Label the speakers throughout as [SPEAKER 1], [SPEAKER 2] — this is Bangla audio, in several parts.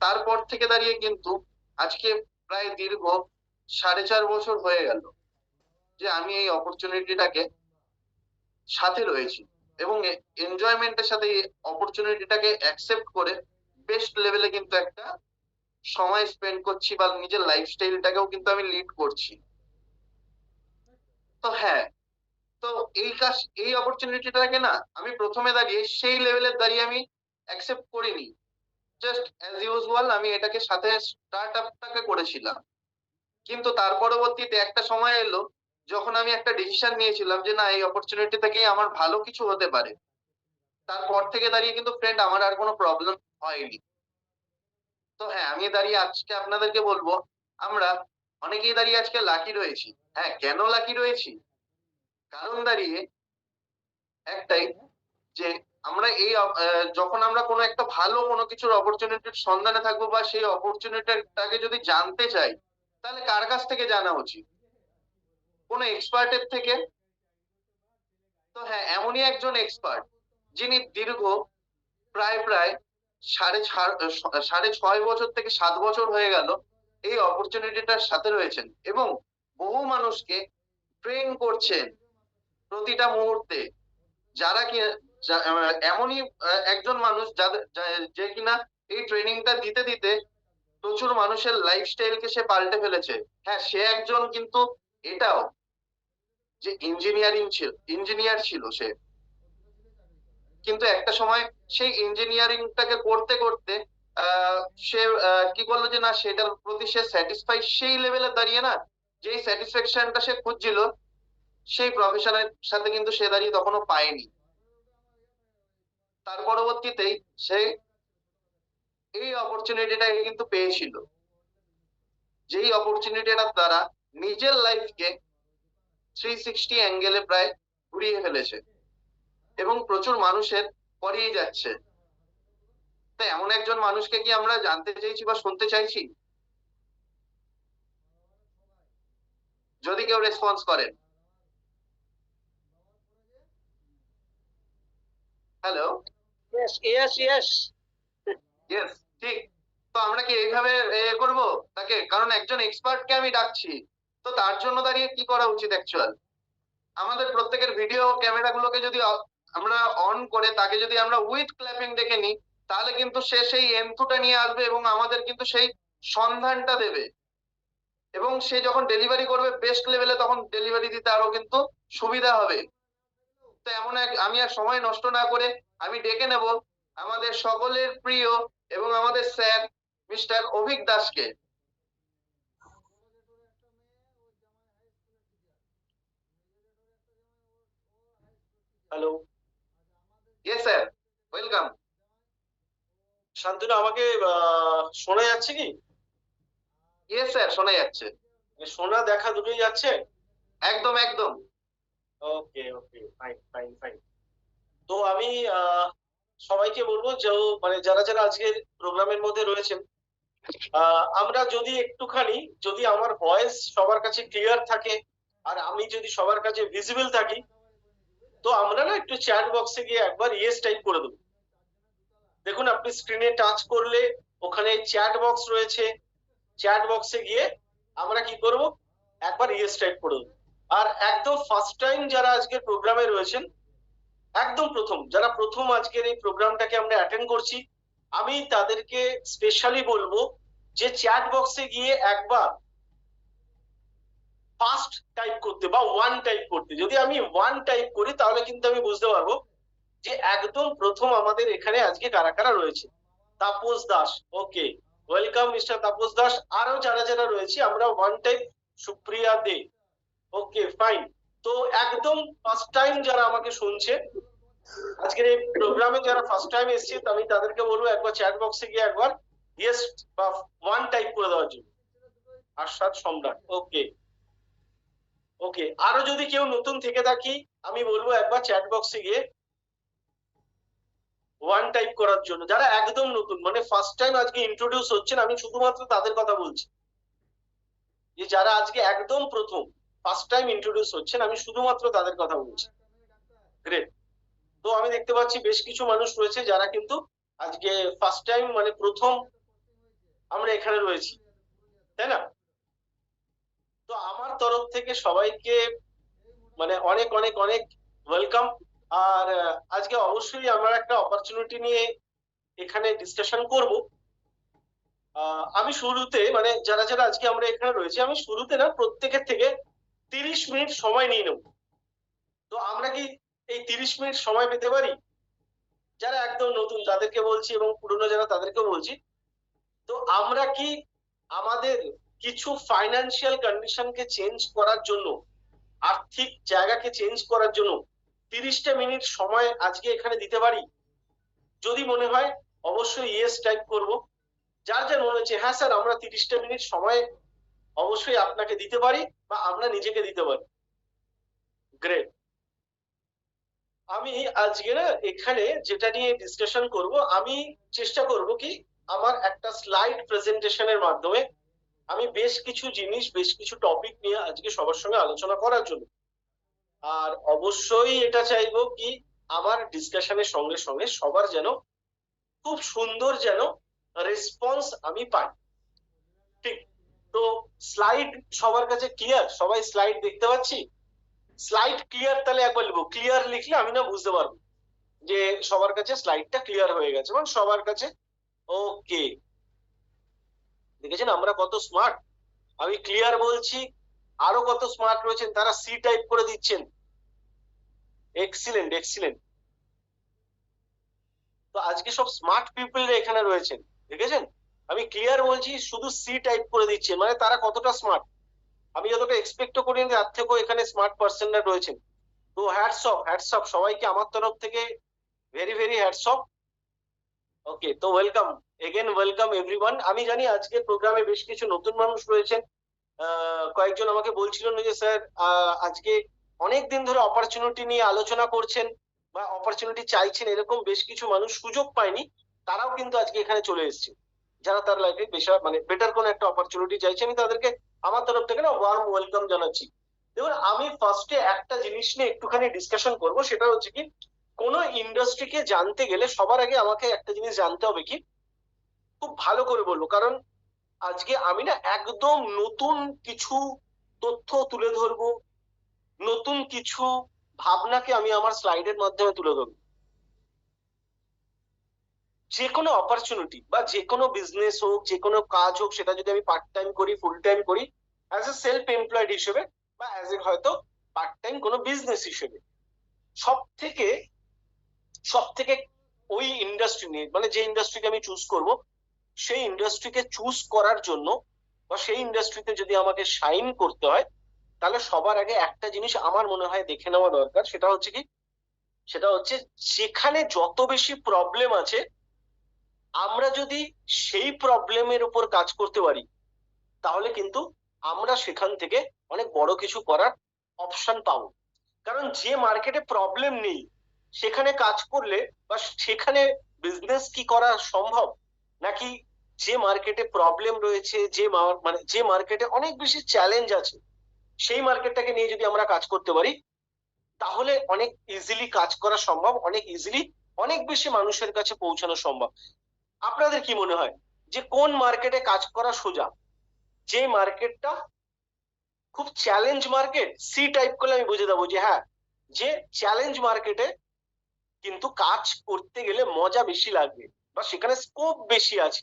[SPEAKER 1] তারপর থেকে দাঁড়িয়ে কিন্তু আজকে প্রায় দীর্ঘ 4.5 বছর হয়ে গেল যে আমি এই অপরচুনিটিটাকে সাথে রয়েছি, এবং এনজয়মেন্টের সাথে এই অপরচুনিটিটাকে অ্যাকসেপ্ট করে বেস্ট লেভেলে কিন্তু একটা সময় স্পেন্ড করছি, বা নিজের লাইফস্টাইলটাকেও কিন্তু আমি লিড করছি। তো হ্যাঁ, তো এই অপরচুনিটিটাকে না আমি প্রথমে দাঁড়িয়ে সেই লেভেলের দাঁড়িয়ে আমি অ্যাকসেপ্ট করিনি। জাস্ট অ্যাজ ইউজুয়াল আমি এটাকে সাথে স্টার্ট আপটাকে করেছিলাম। কিন্তু তার পরবর্তীতে একটা সময় এলো যখন আমি একটা ডিসিশন নিয়েছিলাম যে না, এই অপরচুনিটি থেকেই আমার ভালো কিছু হতে পারে। তারপর থেকে দাঁড়িয়ে কিন্তু ফ্রেন্ড আমার আর কোনো প্রবলেম হয়নি। তো হ্যাঁ, আমি দাঁড়িয়ে আজকে আপনাদেরকে বলবো, আমরা অনেকেই দাঁড়িয়ে আজকে লাকি রয়েছি। হ্যাঁ, কেন লাকি রয়েছি? কারণ দাঁড়িয়ে একটাই, যে আমরা যখন আমরা কোনো একটা ভালো কোনো কিছুর অপরচুনিটির সন্ধানে থাকবো, বা সেই অপরচুনিটিটাকে যদি জানতে চাই, তাহলে কার কাছ থেকে জানা উচিত? কোনো এক্সপার্টের থেকে। তো হ্যাঁ, এমনই একজন এক্সপার্ট যিনি দীর্ঘ প্রায় প্রায় 6.5 বছর থেকে 7 বছর হয়ে গেল এই অপরচুনিটিটার সাথে রয়েছেন, এবং বহু মানুষকে ট্রেন করছেন প্রতিটা মুহূর্তে। যারা কি এমনই একজন মানুষ যে কিনা এই ট্রেনিংটা দিতে দিতে প্রচুর মানুষের লাইফস্টাইলকে সে পাল্টে ফেলেছে। হ্যাঁ, সে একজন কিন্তু এটাও যে ইঞ্জিনিয়ার ছিল সে, কিন্তু একটা সময় সেই ইঞ্জিনিয়ারিংটাকে করতে করতে আহ, সে কি করলো যে না, সেটার প্রতি সে স্যাটিসফাই সেই লেভেলে দাঁড়িয়ে না, যেই স্যাটিসফ্যাকশনটা সে খুঁজছিল সেই প্রফেশনের সাথে কিন্তু সে দাঁড়িয়ে তখনও পায়নি। তার পরবর্তীতেই সে এই অপরচুনিটিটা কিন্তু পেয়েছিল, যেই অপরচুনিটিটার দ্বারা নিজের লাইফকে 360 অ্যাঙ্গেলে প্রায় ঘুরিয়ে ফেলেছে, এবং প্রচুর মানুষের করিয়ে যাচ্ছে। তো এমন একজন মানুষকে কি আমরা জানতে চাইছি বা শুনতে চাইছি? যদি কেউ রেসপন্স করেন। Hello.
[SPEAKER 2] Yes, yes, yes.
[SPEAKER 1] Yes, ঠিক। তো আমরা কি এইভাবে করব তাকে? কারণ একজন এক্সপার্টকে আমি ডাকছি, তো তার জন্য দাঁড়িয়ে কি করা উচিত অ্যাকচুয়াল? আমাদের প্রত্যেকের ভিডিও ক্যামেরা গুলোকে যদি আমরা অন করে তাকে যদি আমরা উইথ ক্ল্যাপিং ডেকে নিই, তাহলে কিন্তু সে সেই এন্থুটা নিয়ে আসবে এবং আমাদের কিন্তু সেই সন্ধানটা দেবে, এবং সে যখন ডেলিভারি করবে বেস্ট লেভেলে, তখন ডেলিভারি দিতে আরো কিন্তু সুবিধা হবে। তো আমি আর সময় নষ্ট না করে আমি ডেকে নেব আমাদের সকলের প্রিয় এবং আমাদের স্যার মিস্টার অভিক দাসকে।
[SPEAKER 2] Hello.
[SPEAKER 1] Yes sir, welcome.
[SPEAKER 2] Shantanu, আমাকে শোনা যাচ্ছে কি?
[SPEAKER 1] ইয়েস স্যার, শোনা যাচ্ছে।
[SPEAKER 2] শোনা দেখা দুটোই যাচ্ছে?
[SPEAKER 1] একদম একদম।
[SPEAKER 2] ওকে, ওকে, ফাইন, ফাইন, ফাইন। তো আমি আহ, সবাইকে বলবো যে মানে যারা যারা আজকের প্রোগ্রামের মধ্যে রয়েছেন, আমরা যদি একটুখানি, যদি আমার ভয়েস সবার কাছে ক্লিয়ার থাকে আর আমি যদি সবার কাছে ভিজিবল থাকি, তো আমরা না একটু চ্যাট বক্সে গিয়ে একবার ইয়েস টাইপ করে দেবো। দেখুন, আপনি স্ক্রিনে টাচ করলে ওখানে চ্যাট বক্স রয়েছে। চ্যাট বক্সে গিয়ে আমরা কি করব, একবার ইয়েস টাইপ করে দেবো। আর একদম ফার্স্ট টাইম যারা আজকের প্রোগ্রামে রয়েছেন, একদম প্রথম যারা প্রথম আজকের এই প্রোগ্রামটাকে আমরা অ্যাটেন্ড করছি, আমি তাদেরকে স্পেশালি বলবো যে চ্যাট বক্সে গিয়ে একবার ফার্স্ট টাইপ করতে বা ওয়ান টাইপ করতে। যদি আমি ওয়ান টাইপ করি তাহলে কিন্তু আমি বুঝতে পারবো যে একদম প্রথম আমাদের এখানে আজকে কারা কারা রয়েছে। তাপস দাস, ওকে, ওয়েলকাম মিস্টার তাপস দাস। আরো যারা যারা রয়েছে আমরা ওয়ান টাইপ। সুপ্রিয়া দে, ওকে, ফাইন। তো একদম ফার্স্ট টাইম যারা আমাকে শুনছে, আজকের এই প্রোগ্রামে যারা ফার্স্ট টাইম এসছে, আমি তাদেরকে বলবো একবার চ্যাট বক্সে গিয়ে একবার ইয়েস বা ওয়ান টাইপ করে দেওয়ার জন্য। আশাদ সম্রাট, ওকে, ওকে। আরো যদি কেউ নতুন থেকে থাকি, আমি বলবো একবার চ্যাট বক্সে গিয়ে ওয়ান টাইপ করার জন্য। যারা একদম নতুন, মানে ফার্স্ট টাইম আজকে ইন্ট্রোডিউস হচ্ছেন, আমি শুধুমাত্র তাদের কথা বলছি। যে যারা আজকে একদম প্রথম ফার্স্ট টাইম ইন্ট্রোডিউস হচ্ছেন, আমি শুধুমাত্র তাদের কথা বলছি। গ্রেট। তো আমি দেখতে পাচ্ছি বেশ কিছু মানুষ রয়েছে যারা কিন্তু আজকে ফার্স্ট টাইম, মানে প্রথম আমরা এখানে রয়েছি, তাই না? তো আমার তরফ থেকে সবাইকে মানে অনেক অনেক অনেক ওয়েলকাম। আর আজকে অবশ্যই আমরা একটা অপরচুনিটি নিয়ে এখানে ডিসকাশন করব। আমি শুরুতে মানে যারা যারা আজকে আমরা এখানে রয়েছি, আমি শুরুতে না প্রত্যেকের থেকে 30 মিনিট সময় নিয়ে নেব। তো আমরা কি এই 30 মিনিট সময় পেতে পারি? যারা একদম নতুন তাদেরকে বলছি এবং পুরনো যারা তাদেরকেও বলছি, তো আমরা কি আমাদের কিছু ফাইন্যান্সিয়াল কন্ডিশনকে চেঞ্জ করার জন্য, আর্থিক জায়গাকে চেঞ্জ করার জন্য 30টা মিনিট সময় আজকে এখানে দিতে পারি? যদি মনে হয় অবশ্যই ইয়েস টাইপ করব। যার যার মনে হচ্ছে হ্যাঁ স্যার আমরা 30টা মিনিট সময় অবশ্যই আপনাকে দিতে পারি বা আমরা নিজেকে দিতে পারি, গ্রেট। আমি আজকে না এখানে যেটা নিয়ে ডিসকাশন করব, আমি চেষ্টা করব কি আমার একটা স্লাইড প্রেজেন্টেশনের মাধ্যমে আমি বেশ কিছু জিনিস, বেশ কিছু টপিক নিয়ে আজকে সবার সঙ্গে আলোচনা করার জন্য। আর অবশ্যই এটা চাইবো কি আমার ডিসকাশনের সঙ্গে সঙ্গে সবার যেন খুব সুন্দর যেন রেসপন্স আমি পাই, ঠিক? তো স্লাইড সবার কাছে ক্লিয়ার? সবাই স্লাইড দেখতে পাচ্ছি? Slide clear? তাহলে একবার লিখবো, ক্লিয়ার লিখলে আমি না বুঝতে পারবো যে সবার কাছে স্লাইডটা ক্লিয়ার হয়ে গেছে, মানে সবার কাছে ওকে। দেখেছেন আমরা কত স্মার্ট, আমি ক্লিয়ার বলছি, আরো কত স্মার্ট রয়েছেন তারা সি টাইপ করে দিচ্ছেন। Excellent excellent. তো আজকে সব স্মার্ট পিপল এখানে রয়েছেন, দেখেছেন? আমি ক্লিয়ার বলছি, শুধু সি টাইপ করে দিচ্ছে, মানে তারা কতটা স্মার্ট। আমি যতটা এক্সপেক্টও করিনি তার থেকেও এখানে স্মার্ট পার্সনরা রয়েছেন। তো হ্যাটস অফ সবাইকে আমার তরফ থেকে, ভেরি ভেরি হ্যাটস অফ। ওকে, তো ওয়েলকাম এগেন, ওয়েলকাম এভরিওয়ান। আমি জানি আজকে প্রোগ্রামে বেশ কিছু নতুন মানুষ রয়েছেন। কয়েকজন আমাকে বলছিলেন যে স্যার আজকে অনেক দিন ধরে অপরচুনিটি নিয়ে আলোচনা করছেন বা অপরচুনিটি চাইছেন, এরকম বেশ কিছু মানুষ সুযোগ পায়নি, তারাও কিন্তু আজকে এখানে চলে এসেছে, যারা তার লাইফে মানে বেটার কোনো একটা অপরচুনিটি চাইছে। আমি তাদেরকে আমার তরফ থেকে না ওয়ার্ম ওয়েলকাম জানাচ্ছি। দেখুন, আমি ফার্স্টে একটা জিনিস নিয়ে একটুখানি ডিসকাশন করব, সেটা হচ্ছে কি কোনো ইন্ডাস্ট্রিকে জানতে গেলে সবার আগে আমাকে একটা জিনিস জানতে হবে, কি খুব ভালো করে বলবো, কারণ আজকে আমি না একদম নতুন কিছু তথ্য তুলে ধরবো, নতুন কিছু ভাবনাকে আমি আমার স্লাইডের মাধ্যমে তুলে ধরবো। যে কোনো অপরচুনিটি বা যে কোনো বিজনেস হোক, যে কোনো কাজ হোক, সেটা যদি আমি পার্ট টাইম করি, ফুল টাইম করি, অ্যাজ এ সেলফ এমপ্লয়েড হিসেবে বা অ্যাজ এ হয়তো পার্ট টাইম কোনো বিজনেস হিসেবে, সব থেকে সব থেকে ওই ইন্ডাস্ট্রি নিয়ে, মানে যে ইন্ডাস্ট্রিকে আমি চুজ করব, সেই ইন্ডাস্ট্রিকে চুজ করার জন্য বা সেই ইন্ডাস্ট্রিতে যদি আমাকে শাইন করতে হয়, তাহলে সবার আগে একটা জিনিস আমার মনে হয় দেখে নেওয়া দরকার। সেটা হচ্ছে কি, সেটা হচ্ছে যেখানে যত বেশি প্রবলেম আছে, আমরা যদি সেই প্রবলেমের উপর কাজ করতে পারি, তাহলে কিন্তু আমরা সেখান থেকে অনেক বড় কিছু করার অপশন পাবো। কারণ যে মার্কেটে প্রবলেম নেই সেখানে কাজ করলে বা সেখানে বিজনেস কি করা সম্ভব, নাকি যে মার্কেটে প্রবলেম রয়েছে, মানে যে মার্কেটে অনেক বেশি চ্যালেঞ্জ আছে, সেই মার্কেটটাকে নিয়ে যদি আমরা কাজ করতে পারি, তাহলে অনেক ইজিলি কাজ করা সম্ভব, অনেক ইজিলি অনেক বেশি মানুষের কাছে পৌঁছানো সম্ভব। আপনাদের কি মনে হয় যে কোন মার্কেটে কাজ করা সোজা? যে মার্কেটটা খুব চ্যালেঞ্জ মার্কেট, সি টাইপ করলে আমি বুঝে দেবো যে হ্যাঁ, যে চ্যালেঞ্জ মার্কেটে কিন্তু কাজ করতে গেলে মজা বেশি লাগবে বা সেখানে স্কোপ বেশি আছে,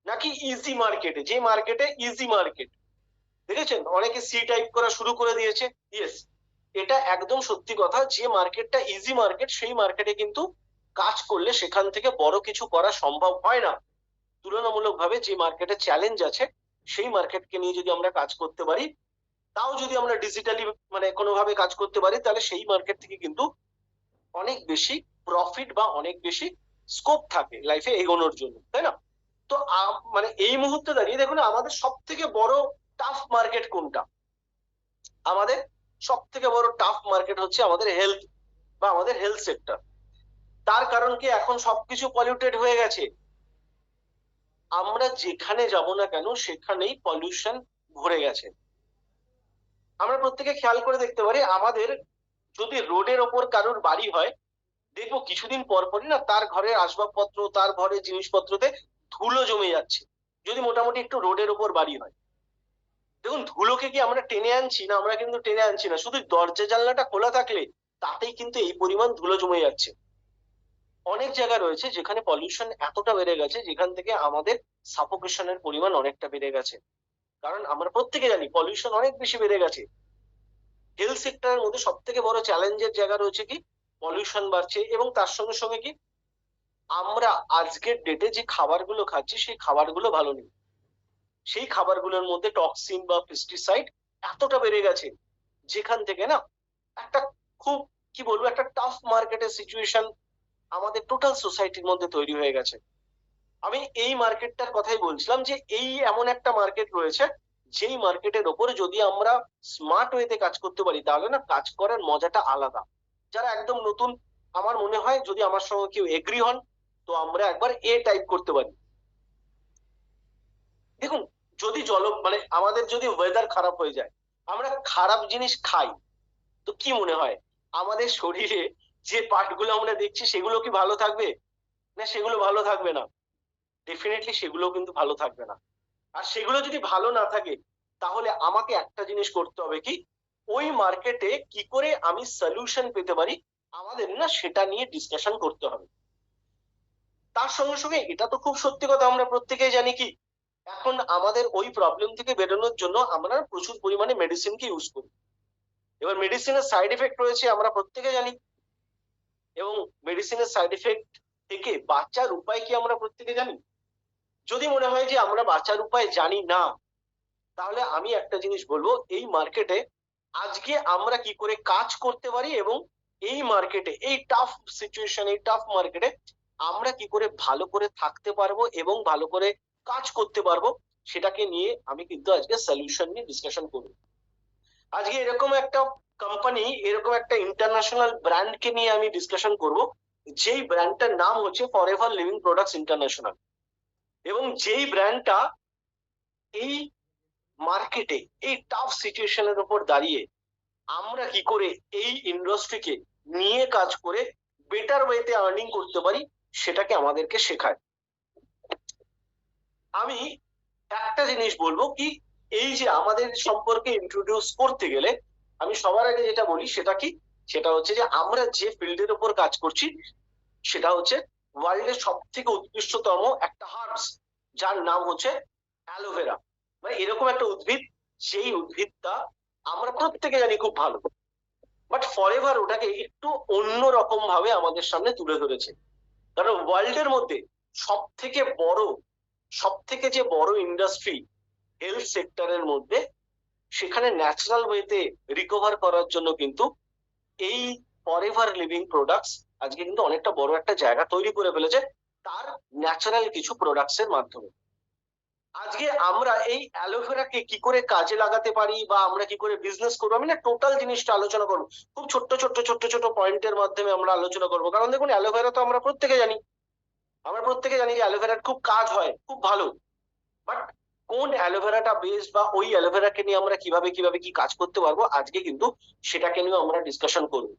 [SPEAKER 2] নাকি ইজি মার্কেটে, যে মার্কেটে ইজি মার্কেট? দেখেছেন অনেকে সি টাইপ করা শুরু করে দিয়েছে। ইয়েস, এটা একদম সত্যি কথা, যে মার্কেটটা ইজি মার্কেট সেই মার্কেটে কিন্তু কাজ করলে সেখান থেকে বড় কিছু করা সম্ভব হয় না। তুলনামূলকভাবে যে মার্কেটে চ্যালেঞ্জ আছে সেই মার্কেটকে নিয়ে যদি আমরা কাজ করতে পারি, তাও যদি আমরা ডিজিটালি মানে কোনোভাবে কাজ করতে পারি, তাহলে সেই মার্কেট থেকে কিন্তু অনেক বেশি প্রফিট বা অনেক বেশি স্কোপ থাকে লাইফে এগোনোর জন্য, তাই না? তো মানে এই মুহূর্তে দাঁড়িয়ে দেখুন আমাদের সব থেকে বড় টাফ মার্কেট কোনটা? আমাদের সব থেকে বড় টাফ মার্কেট হচ্ছে আমাদের হেলথ বা আমাদের হেলথ সেক্টর। তার কারণ কি, এখন সবকিছু পলিউটেড হয়ে গেছে। আমরা যেখানে যাব না কেন সেখানেই পলিউশন ভরে গেছে। আমরা প্রত্যেকে খেয়াল করে দেখতে পারি, আমাদের যদি রোডের ওপর কারোর বাড়ি হয়, দেখবো কিছুদিন পর পরই না তার ঘরের আসবাবপত্র, তার ঘরের জিনিসপত্রতে ধুলো জমে যাচ্ছে। যদি মোটামুটি একটু রোডের ওপর বাড়ি হয়, দেখুন ধুলোকে কি আমরা টেনে আনছি না? আমরা কিন্তু টেনে আনছি না, শুধু দরজা জানলাটা খোলা থাকলে তাতেই কিন্তু এই পরিমাণ ধুলো জমে যাচ্ছে। অনেক জায়গা রয়েছে যেখানে পলিউশন এতটা বেড়ে গেছে, যেখান থেকে আমাদের সাফোকেশনের পরিমাণ অনেকটা বেড়ে গেছে। কারণ আমরা প্রত্যেকে জানি পলিউশন অনেক বেশি বেড়ে গেছে। হেলথ সেক্টরের মধ্যে সব থেকে বড় চ্যালেঞ্জের জায়গা রয়েছে কি, পলিউশন বাড়ছে, এবং তার সঙ্গে সঙ্গে কি, আমরা আজকের ডেটে যে খাবারগুলো খাচ্ছি সেই খাবারগুলো ভালো নেই। সেই খাবারগুলোর মধ্যে টক্সিন বা পেস্টিসাইড এতটা বেড়ে গেছে, যেখান থেকে না একটা খুব কি বলবো, একটা টাফ মার্কেটের সিচুয়েশন আমাদের টোটাল সোসাইটির মধ্যে তৈরি হয়ে গেছে। আমি এই মার্কেটটার কথাই বলছিলাম, যে এই এমন একটা মার্কেট রয়েছে, যেই মার্কেটের ওপরে যদি আমরা স্মার্ট ওয়েতে কাজ করতে পারি, তাহলে না কাজ করার মজাটা আলাদা। যারা একদম নতুন, আমার মনে হয় যদি আমার সঙ্গে কেউ এগ্রি হন, তো আমরা একবার টাইপ করতে পারি। দেখুন, যদি মানে আমাদের যদি ওয়েদার খারাপ হয়ে যায়, আমরা খারাপ জিনিস খাই, তো কি মনে হয় আমাদের শরীরে যে পার্ট গুলো আমরা দেখছি সেগুলো কি ভালো থাকবে? না, সেগুলো ভালো থাকবে না। ডেফিনেটলি সেগুলো কিন্তু ভালো থাকবে না। আর সেগুলো যদি ভালো না থাকে, তাহলে আমাকে একটা জিনিস করতে হবে কি, ওই মার্কেটে কি করে আমি সলিউশন পেতে পারি, আমাদের না সেটা নিয়ে ডিসকাশন করতে হবে। তার সঙ্গে সঙ্গে এটা তো খুব সত্যি কথা, আমরা প্রত্যেকেই জানি কি, এখন আমাদের ওই প্রবলেম থেকে বেরোনোর জন্য আমরা প্রচুর পরিমাণে মেডিসিনকে ইউজ করি। এবার মেডিসিনের সাইড এফেক্ট রয়েছে আমরা প্রত্যেকে জানি, এবং মেডিসিনের সাইড এফেক্ট থেকে বাঁচার উপায় কি আমরা প্রত্যেকে জানি। যদি মনে হয় যে আমরা বাঁচার উপায় জানি না, তাহলে আমি একটা জিনিস বলবো, এই মার্কেটে আজকে আমরা কি করে কাজ করতে পারি, এবং এই মার্কেটে, এই টাফ সিচুয়েশন, এই টাফ মার্কেটে আমরা কি করে ভালো করে থাকতে পারবো এবং ভালো করে কাজ করতে পারবো, সেটাকে নিয়ে আমি কিন্তু আজকে সলিউশন নিয়ে ডিসকাশন করব। আজকে এরকম একটা কোম্পানি, এরকম একটা ইন্টারন্যাশনাল ব্র্যান্ডকে নিয়ে আমি ডিসকাশন করব, যেই ব্র্যান্ডটার নাম হচ্ছে ফরএভার লিভিং প্রোডাক্টস ইন্টারন্যাশনাল। এবং যেই ব্র্যান্ডটা এই মার্কেটে, এই টাফ সিচুয়েশনের উপর দাঁড়িয়ে আমরা কি করে এই ইন্ডাস্ট্রিকে নিয়ে কাজ করে বেটার ওয়েতে আর্নিং করতে পারি, সেটাকে আমাদেরকে শেখায়। আমি একটা জিনিস বলবো কি, এই যে আমাদের সম্পর্কে ইন্ট্রোডিউস করতে গেলে আমি সবার আগে যেটা বলি সেটা কি, সেটা হচ্ছে যে আমরা যে ফিল্ডের উপর কাজ করছি, সেটা হচ্ছে ওয়ার্ল্ডের সব থেকে উৎকৃষ্টতম একটা হার্বস, যার নাম হচ্ছে অ্যালোভেরা। মানে এরকম একটা উদ্ভিদ, সেই উদ্ভিদটা আমরা প্রত্যেকে জানি খুব ভালো, বাট ফরএভার ওটাকে একটু অন্য রকম ভাবে আমাদের সামনে তুলে ধরেছে। কারণ ওয়ার্ল্ডের মধ্যে সব থেকে যে বড় ইন্ডাস্ট্রি হেলথ সেক্টরের মধ্যে, সেখানে ন্যাচারাল ওয়েতে রিকভার করার জন্য কিন্তু এই ফরএভার লিভিং প্রোডাক্টস আজকে কিন্তু অনেকটা বড় একটা জায়গা তৈরি করে ফেলেছে, তার ন্যাচারাল কিছু প্রোডাক্টস এর মাধ্যমে। আজকে আমরা এই অ্যালোভেরাকে কি করে কাজে লাগাতে পারি, বা আমরা কি করে বিজনেস করবো, আমি না টোটাল জিনিসটা আলোচনা করবো। খুব ছোট্ট ছোট্ট ছোট্ট ছোট পয়েন্টের মাধ্যমে আমরা আলোচনা করবো। কারণ দেখুন, অ্যালোভেরা তো আমরা প্রত্যেকে জানি, যে অ্যালোভেরার খুব কাজ হয়, খুব ভালো। বাট কোন অ্যালোভেরাটা বেস্ট, বা ওই অ্যালোভেরাকে নিয়ে আমরা কিভাবে কিভাবে কি কাজ করতে পারবো, আজকে কিন্তু সেটাকে নিয়ে আমরা ডিসকাশন করবো।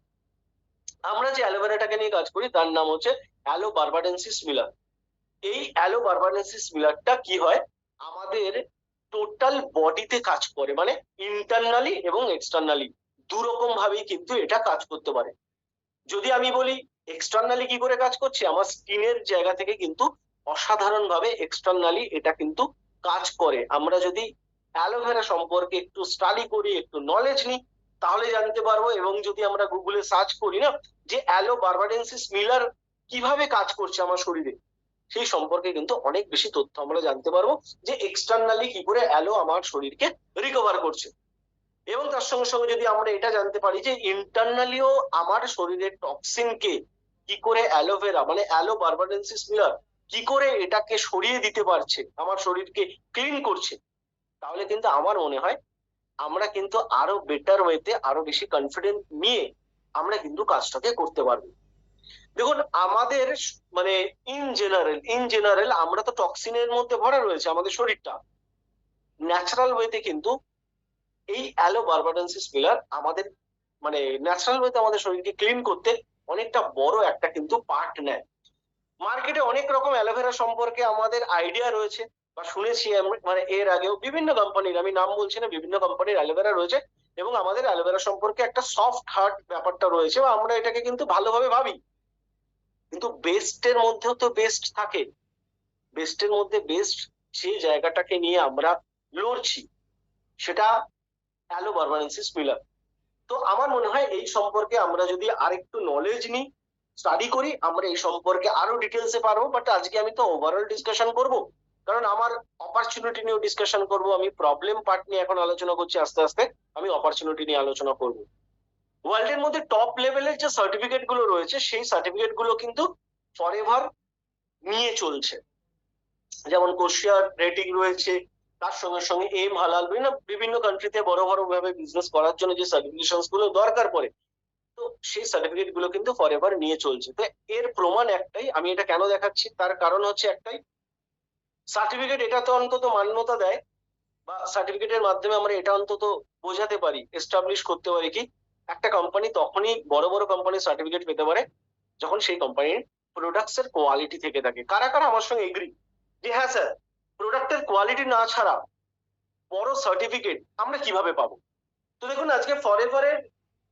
[SPEAKER 2] আমরা যে অ্যালোভেরাটাকে নিয়ে কাজ করি তার নাম হচ্ছে অ্যালো বারবাডেন্সিস মিলার। এই অ্যালো বারবাডেন্সিস মিলারটা কি হয়, আমাদের টোটাল বডিতে কাজ করে, মানে ইন্টারনালি এবং এক্সটার্নালি দু রকম ভাবেই কিন্তু এটা কাজ করতে পারে। যদি আমি বলি এক্সটার্নালি কি করে কাজ করছে, আমার স্কিনের জায়গা থেকে কিন্তু অসাধারণ ভাবে এক্সটার্নালি এটা কিন্তু কাজ করে। আমরা যদি অ্যালোভেরা সম্পর্কে একটু স্টাডি করি, একটু নলেজ নিই, তাহলে জানতে পারবো। এবং যদি আমরা গুগলে সার্চ করি না, যে অ্যালো বারবাডেন্সিস মিলার কিভাবে কাজ করছে আমার শরীরে, সেই সম্পর্কে কিন্তু অনেক বেশি তথ্য আমরা জানতে পারবো, যে এক্সটার্নালি কি করে অ্যালো আমার শরীরকে রিকভার করছে। এবং তার সঙ্গে সঙ্গে যদি আমরা এটা জানতে পারি যে ইন্টারনালিও আমার শরীরের টক্সিনকে কি করে অ্যালোভেরা, মানে অ্যালো বারবাডেন্সিস মিলার কি করে এটাকে সরিয়ে দিতে পারছে, আমার শরীরকে ক্লিন করছে, তাহলে কিন্তু আমার মনে হয় আমরা কিন্তু আরো বেটার ওয়েতে, আরো বেশি কনফিডেন্ট নিয়ে আমরা কিন্তু কাজটাকে করতে পারবো। দেখুন, আমাদের মানে ইন জেনারেল আমরা তো টক্সিনের মধ্যে ভরা রয়েছে আমাদের শরীরটা। ন্যাচারাল ওয়েতে কিন্তু এই অ্যালো বারবাডেন্সিস মিলার আমাদের মানে ন্যাচারাল ওয়েতে আমাদের শরীরকে ক্লিন করতে অনেকটা বড় একটা কিন্তু পার্ট নেয়। মার্কেটে অনেক রকম অ্যালোভেরা সম্পর্কে আমাদের আইডিয়া রয়েছে, বা শুনেছি মানে এর আগেও বিভিন্ন কোম্পানির, আমি নাম বলছি না, বিভিন্ন কোম্পানির অ্যালোভেরা রয়েছে এবং আমাদের অ্যালোভেরা সম্পর্কে একটা সফট হার্ট ব্যাপারটা রয়েছে বা আমরা এটাকে কিন্তু ভালোভাবে ভাবি। কিন্তু বেস্টের মধ্যেও তো বেস্ট থাকে, বেস্টের মধ্যে বেস্ট সেই জায়গাটাকে নিয়ে আমরা লড়ছি, সেটা অ্যালো বারবারেন্সিস মিলার। তো আমার মনে হয় এই সম্পর্কে আমরা যদি আরেকটু নলেজ নিই, স্টাডি করি, আমরা এই সম্পর্কে আরো ডিটেলসে পারবো। বাট আজকে আমি তো ওভারঅল ডিসকাশন করব, কারণ আমার অপরচুনিটি নিয়েও ডিসকাশন করব, আমি প্রবলেম পার্ট নিয়ে এখন আলোচনা করছি, আস্তে আস্তে আমি অপরচুনিটি নিয়ে আলোচনা করব। ওয়ার্ল্ডের মধ্যে টপ লেভেলের যে সার্টিফিকেট গুলো রয়েছে সেই সার্টিফিকেট গুলো কিন্তু ফরএভার নিয়ে চলছে। যেমন কোশিয়ার রেটিং রয়েছে, তার সঙ্গে সঙ্গে এম হালাল, বিভিন্ন কান্ট্রিতে বড় বড় ভাবে বিজনেস করার জন্য যে সার্টিফিকেশন গুলো দরকার পড়ে, তো সেই সার্টিফিকেট গুলো কিন্তু ফরএভার নিয়ে চলছে। তো এর প্রমাণ একটাই, আমি এটা কেন দেখাচ্ছি তার কারণ হচ্ছে একটাই, সার্টিফিকেট এটা তো অন্তত মান্যতা দেয়, বা সার্টিফিকেটের মাধ্যমে আমরা এটা অন্তত বোঝাতে পারি, এস্টাবলিশ করতে পারি কি একটা কোম্পানি তখনই বড় বড় কোম্পানির সার্টিফিকেট পেতে পারে যখন সেই কোম্পানির প্রোডাক্টস এর কোয়ালিটি থেকে থাকে। কারা কারা আমার সঙ্গে এগ্রি যে হ্যাঁ স্যার, প্রোডাক্টের কোয়ালিটি না ছাড়া বড় সার্টিফিকেট আমরা কিভাবে পাবো? তো দেখুন, আজকে ফরএভারের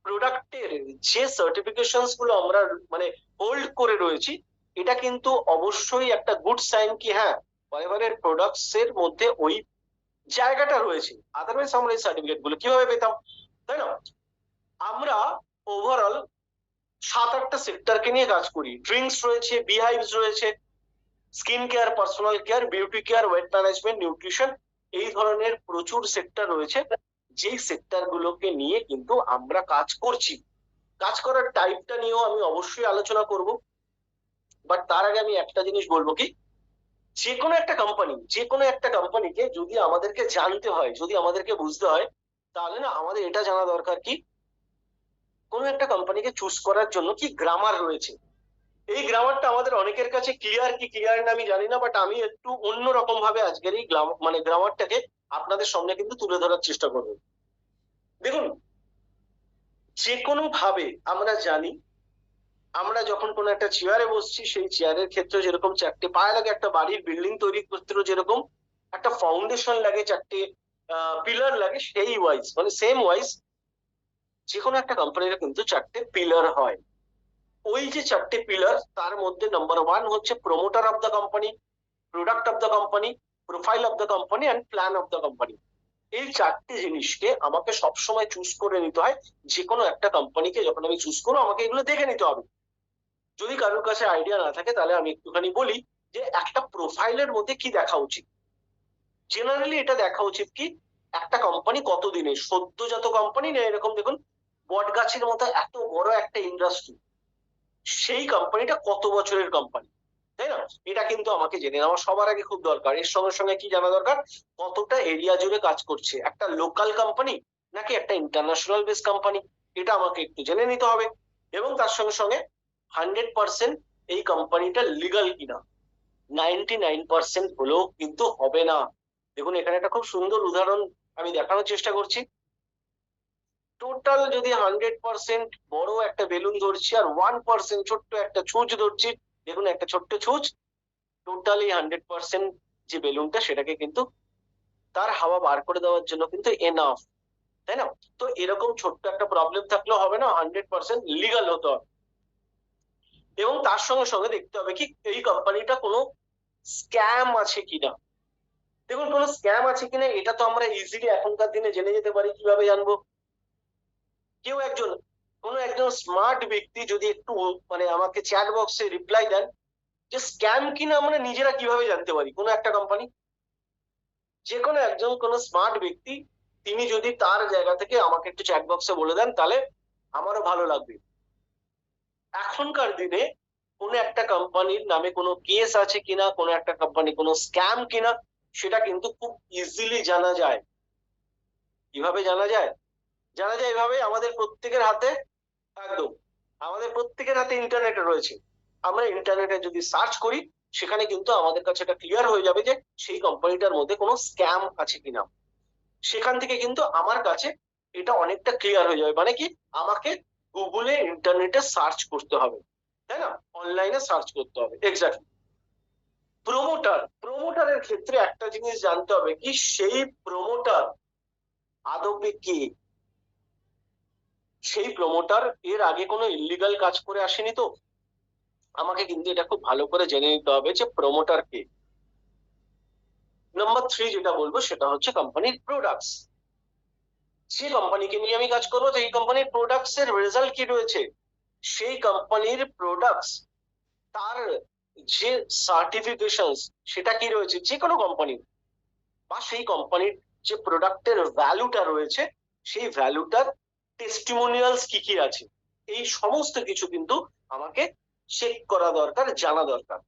[SPEAKER 2] প্রোডাক্টের যে সার্টিফিকেশনস গুলো আমরা মানে হোল্ড করে রয়েছি, এটা কিন্তু অবশ্যই একটা গুড সাইন কি হ্যাঁ, ফরএভারের প্রোডাক্টস এর মধ্যে ওই জায়গাটা রয়েছে। আদারওয়াইজ আমরা এই সার্টিফিকেট গুলো কিভাবে পেতাম, তাই না? আমরা ওভারঅল 7-8টা সেক্টরকে নিয়ে কাজ করি। ড্রিঙ্কস রয়েছে, বিহাইভস রয়েছে, skin care, personal care, beauty care, wait management, nutrition, এই ধরনের প্রচুর সেক্টর রয়েছে, যেই সেক্টর গুলোকে নিয়ে কিন্তু আমরা কাজ করছি। কাজ করার টাইপটা নিয়েও আমি অবশ্যই আলোচনা করব। বাট তার আগে আমি একটা জিনিস বলবো কি, যে কোনো একটা কোম্পানিকে যদি আমাদেরকে জানতে হয়, যদি আমাদেরকে বুঝতে হয়, তাহলে না আমাদের এটা জানা দরকার কি কোনো একটা কোম্পানিকে চুজ করার জন্য কি গ্রামার রয়েছে। এই গ্রামারটা আমাদের অনেকের কাছে ক্লিয়ার কি ক্লিয়ার না আমি জানি না, বাট আমি একটু অন্যরকম ভাবে আজকের এই মানে গ্রামারটাকে আপনাদের সামনে কিন্তু তুলে ধরার চেষ্টা করবো। দেখুন, যে কোনো ভাবে আমরা জানি, আমরা যখন কোনো একটা চেয়ারে বসছি, সেই চেয়ারের ক্ষেত্রে যেরকম 4টে পায়া লাগে, একটা বাড়ির বিল্ডিং তৈরি করতেও যেরকম একটা ফাউন্ডেশন লাগে, 4টে পিলার লাগে, সেই ওয়াইজ মানে সেম ওয়াইজ যে কোনো একটা কোম্পানির কিন্তু 4টে পিলার হয়। ওই যে 4টে পিলার, তার মধ্যে নাম্বার 1 হচ্ছে promoter of the company, product of the company, profile of the company and plan of the company. এই 4টে জিনিসকে আমাকে সবসময় চুজ করে নিতে হয়। যে কোনো একটা কোম্পানিকে যখন আমি চুজ করবো, আমাকে এগুলো দেখে নিতে হবে। যদি কারোর কাছে আইডিয়া না থাকে, তাহলে আমি একটুখানি বলি যে একটা প্রোফাইলের মধ্যে কি দেখা উচিত। জেনারেলি এটা দেখা উচিত কি, একটা কোম্পানি কতদিনের, সদ্যজাত কোম্পানি না এরকম দেখুন বট গাছের মতো এত বড় একটা ইন্ডাস্ট্রি, সেই কোম্পানিটা কত বছরের কোম্পানি, তাই না? এটা কিন্তু আমাকে জেনে নেওয়া সবার আগে খুব দরকার। এর সঙ্গে সঙ্গে কি জানা দরকার, কতটা এরিয়া জুড়ে কাজ করছে, একটা লোকাল কোম্পানি নাকি একটা ইন্টারন্যাশনাল বেস কোম্পানি, এটা আমাকে একটু জেনে নিতে হবে। এবং তার সঙ্গে সঙ্গে 100% এই কোম্পানিটা লিগাল কিনা, 99% হলেও কিন্তু হবে না। দেখুন, এখানে একটা খুব সুন্দর উদাহরণ আমি দেখানোর চেষ্টা করছি। টোটাল যদি 100% বড় একটা বেলুন ধরছি আর 1% ছোট্ট একটা ছুঁচ ধরছি, দেখুন একটা ছোট্ট ছুঁচ, টোটালি 100% যে বেলুনটা সেটাকে কিন্তু তার হাওয়া বার করে দেওয়ার জন্য কিন্তু এনাফ, তাই না? তো এরকম ছোট্ট একটা প্রবলেম থাকলেও হবে না, 100% লিগাল হতে হবে। এবং তার সঙ্গে সঙ্গে দেখতে হবে কি এই কোম্পানিটা কোনো স্ক্যাম আছে কিনা। দেখুন, কোনো স্ক্যাম আছে কিনা এটা তো আমরা ইজিলি এখনকার দিনে জেনে যেতে পারি। কিভাবে জানবো? কোনো একজন স্মার্ট ব্যক্তি যদি একটু মানে আমাকে চ্যাট বক্সে রিপ্লাই দেন যে স্ক্যাম কিনা আমরা নিজেরা কিভাবে জানতে পারি কোনো একটা কোম্পানি। যে কোনো একজন কোনো স্মার্ট ব্যক্তি তিনি যদি তার জায়গা থেকে আমাকে একটু চ্যাট বক্সে বলে দেন, তাহলে আমারও ভালো লাগবে। এখনকার দিনে কোনো একটা কোম্পানির নামে কোনো কেস আছে কিনা, কোনো একটা কোম্পানি কোনো স্ক্যাম কিনা, সেটা কিন্তু খুব ইজিলি জানা যায়। কিভাবে জানা যায়? জানা যায় এভাবে, আমাদের প্রত্যেকের হাতে, একদম আমাদের প্রত্যেকের হাতে ইন্টারনেট রয়েছে। আমরা ইন্টারনেটে যদি সার্চ করি, সেখানে কিন্তু আমাদের কাছে এটা ক্লিয়ার হয়ে যাবে যে সেই কোম্পানিটার মধ্যে কোনো স্ক্যাম আছে কিনা। সেখান থেকে কিন্তু আমার কাছে এটা অনেকটা ক্লিয়ার হয়ে যাবে। মানে কি, আমাকে গুগলে ইন্টারনেটে সার্চ করতে হবে, তাই না? অনলাইনে সার্চ করতে হবে, এক্স্যাক্টলি। প্রমোটারের ক্ষেত্রে একটা জিনিস জানতে হবে কি সেই প্রমোটার আদবে কে। সেই প্রমোটার এর আগে কোনো ইল্লিগাল কাজ করে আসেনি তো? আমাকে কিন্তু এটা খুব ভালো করে জেনে নিতে হবে যে প্রমোটার কে। নাম্বার 3 যেটা বলবো সেটা হচ্ছে কোম্পানির প্রোডাক্টস। যে কোম্পানিকে নিয়ে আমি কাজ করবো সেই কোম্পানির প্রোডাক্টস এর রেজাল্ট কি রয়েছে, সেই কোম্পানির প্রোডাক্টস তার যে সার্টিফিকেশন সেটা কি রয়েছে যে কোনো কোম্পানি, বা সেই কোম্পানির যে প্রোডাক্টের ভ্যালুটা রয়েছে সেই ভ্যালুটার টেস্টিমোনিয়ালস কি কি আছে, এই সমস্ত কিছু কিন্তু আমাকে চেক করা দরকার, জানা দরকার।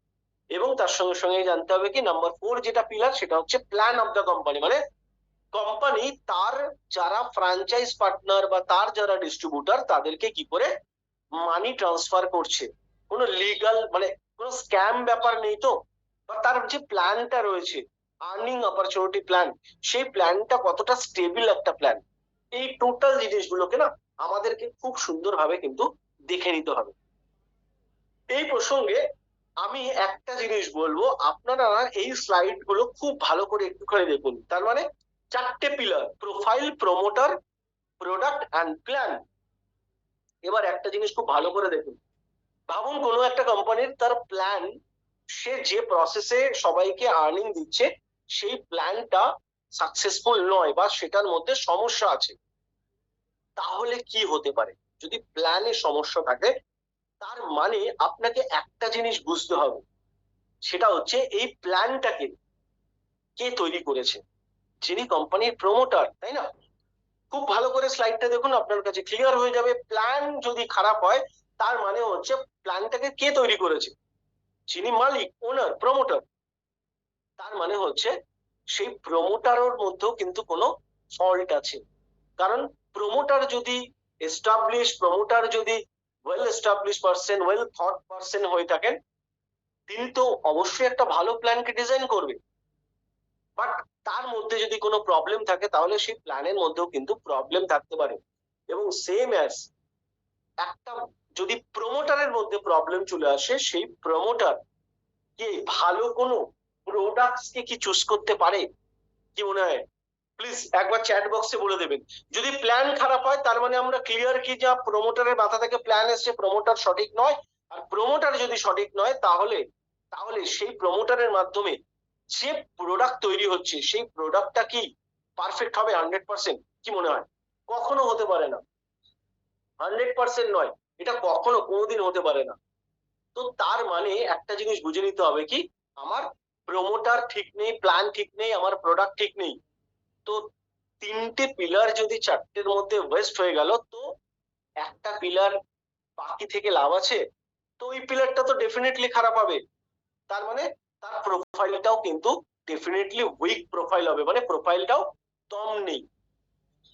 [SPEAKER 2] এবং তার সঙ্গে সঙ্গে জানতে হবে কি নাম্বার 4 যেটা পিলার সেটা হচ্ছে প্ল্যান অফ দ্য কোম্পানি। মানে কোম্পানি তার যারা ফ্র্যাঞ্চাইজ পার্টনার বা তার যারা ডিস্ট্রিবিউটার তাদেরকে কি করে মানি ট্রান্সফার করছে, কোনো লিগাল মানে কোনো স্ক্যাম ব্যাপার নেই তো? বা তার যে প্ল্যানটা রয়েছে আর্নিং অপরচুনিটি প্ল্যান, সেই প্ল্যানটা কতটা স্টেবল একটা প্ল্যান, এই টোটাল জিনিসগুলোকে না আমাদেরকে খুব সুন্দরভাবে কিন্তু দেখে নিতে হবে। এই প্রসঙ্গে আমি একটা জিনিস বলবো, আপনারা এই স্লাইড গুলো খুব ভালো করে একটুখানি দেখুন। তার মানে 4টে pillar: profile, promoter, product and plan. এবার একটা জিনিস খুব ভালো করে দেখুন, ভাবুন কোনো একটা কোম্পানির তার প্ল্যান, সে যে প্রসেসে সবাইকে আর্নিং দিচ্ছে সেই প্ল্যানটা সাকসেসফুল নয় বা সেটার মধ্যে সমস্যা আছে, তাহলে কি হতে পারে? যদি প্ল্যানে সমস্যা থাকে তার মানে আপনাকে একটা জিনিস বুঝতে হবে, সেটা হচ্ছে এই প্ল্যানটাকে কে তৈরি করেছে? যিনি কোম্পানির প্রমোটার, তাই না? খুব ভালো করে স্লাইডটা দেখুন, আপনার কাছে ক্লিয়ার হয়ে যাবে। প্ল্যান যদি খারাপ হয় তার মানে হচ্ছে প্ল্যানটাকে কে তৈরি করেছে? যিনি মালিক, ওনার, প্রমোটার। তার মানে হচ্ছে সেই প্রমোটারের মধ্যেও কিন্তু কোনো ফল্ট আছে। কারণ প্রমোটার যদি প্রমোটার যদি well establish person, well thought person হয়ে থাকেন, তিনি তো অবশ্যই একটা ভালো প্ল্যানকে ডিজাইন করবে। বাট তার মধ্যে যদি কোনো প্রবলেম থাকে তাহলে সেই প্ল্যানের মধ্যেও কিন্তু প্রবলেম থাকতে পারে। এবং সেম অ্যাজ একটা যদি প্রমোটারের মধ্যে প্রবলেম চলে আসে, সেই প্রমোটার কি ভালো কোনো প্রোডাক্টস কে কি চুজ করতে পারে? কি মনে হয়? প্লিজ একবার চ্যাট বক্সে বলে দেবেন। যদি প্ল্যান খারাপ হয় তার মানে আমরা ক্লিয়ার কি যা প্রমোটারের মাথা থেকে প্ল্যান এসছে প্রমোটার সঠিক নয়। আর প্রমোটার যদি সঠিক নয় তাহলে তাহলে সেই প্রমোটারের মাধ্যমে যে প্রোডাক্ট তৈরি হচ্ছে সেই প্রোডাক্টটা কি পারফেক্ট হবে 100%? কি মনে হয়? কখনো হতে পারে না, 100% নয়, এটা কখনো কোনোদিন হতে পারে না। তো তার মানে একটা জিনিস বুঝে নিতে হবে কি, আমার প্রমোটার ঠিক নেই, প্ল্যান ঠিক নেই, আমার প্রোডাক্ট ঠিক নেই, তো 3টে পিলার যদি 4টের মধ্যে ওয়েস্ট হয়ে গেল, তো একটা পিলার বাকি থেকে লাভ আছে? তো ওই পিলারটা তো ডেফিনেটলি খারাপ হবে। তার মানে তার প্রোফাইলটাও কিন্তু ডেফিনেটলি উইক প্রোফাইল হবে, মানে প্রোফাইলটাও দম নেই।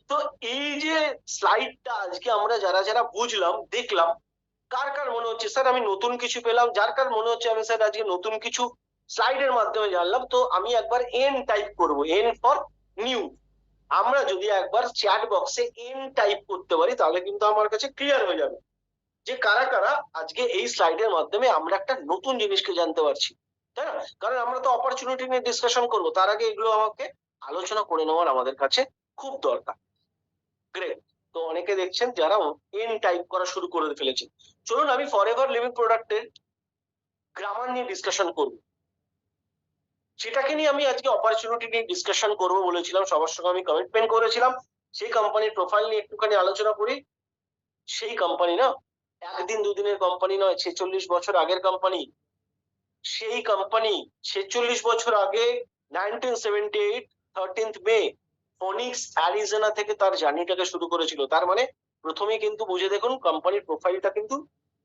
[SPEAKER 2] তো এই যে স্লাইডটা আজকে আমরা যারা যারা বুঝলাম, দেখলাম, কার কার মনে হচ্ছে স্যার আমি নতুন কিছু পেলাম? যার কার মনে হচ্ছে আমি স্যার আজকে নতুন কিছু স্লাইডের মাধ্যমে জানলাম, তো আমি একবার এন টাইপ করব, এন ফর নিউ। আমরা যদি একবার চ্যাট বক্সে এন টাইপ করতে পারি তাহলে কিন্তু আমার কাছে ক্লিয়ার হয়ে যাবে যে কারা কারা আজকে এই স্লাইডের মাধ্যমে আমরা একটা নতুন জিনিসকে জানতে পারছি, তাই না? কারণ আমরা তো অপরচুনিটি নিয়ে ডিসকাশন করবো, তার আগে এগুলো আমাকে আলোচনা করে নেওয়ার আমাদের কাছে খুব দরকার। গ্রেট। তো অনেকে দেখছেন যারা এন টাইপ করা শুরু করে ফেলেছে। চলুন আমি ফরএভার লিভিং প্রোডাক্টের গ্রামার নিয়ে ডিসকাশন করবো। সেটাকে নিয়ে আমি আজকে অপরচুনিটি নিয়ে ডিসকাশন করবো বলেছিলাম, সবার সঙ্গে আমি কমিটমেন্ট করেছিলাম। সেই কোম্পানির প্রোফাইল নিয়ে একটুখানি আলোচনা করি। সেই কোম্পানি না একদিন দুদিনের কোম্পানি নয়, 46 বছর আগের কোম্পানি। সেই কোম্পানি 46 বছর আগে 1978 13th মে ফোনিক্স অ্যারিজোনা থেকে তার জার্নিটাকে শুরু করেছিল। তার মানে প্রথমেই কিন্তু বুঝে দেখুন কোম্পানির প্রোফাইলটা কিন্তু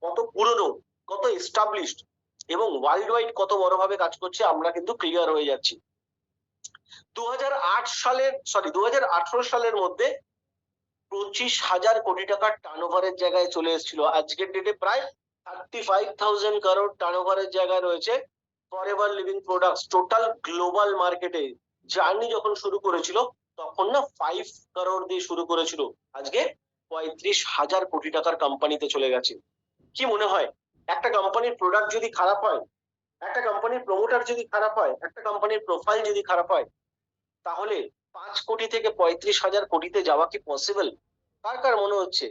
[SPEAKER 2] কত পুরনো, কত এস্টাবলিশড এবং ওয়ার্ল্ড ওয়াইড কত বড় ভাবে কাজ করছে আমরা কিন্তু ক্লিয়ার হয়ে যাচ্ছি। 2018 সালের মধ্যে 25,000 কোটি টাকার টার্নওভারের জায়গায় চলে এসেছিল। আজকের ডেটে প্রায় 35,000 crore টার্নওভারের জায়গায় রয়েছে forever living products. Total global মার্কেটে জার্নি যখন শুরু করেছিল তখন না 5 crore দিয়ে শুরু করেছিল, আজকে 35,000 কোটি টাকার কোম্পানিতে চলে গেছে। কি মনে হয় একটা কোম্পানির প্রোডাক্ট যদি খারাপ হয় একটা কোম্পানির প্রমোটার যদি খারাপ হয়, একটা কোম্পানির প্রোফাইল যদি খারাপ হয়, তাহলে 5 কোটি থেকে 35,000 কোটিতে যাওয়া কি পসিবল? কার কার মনে হচ্ছে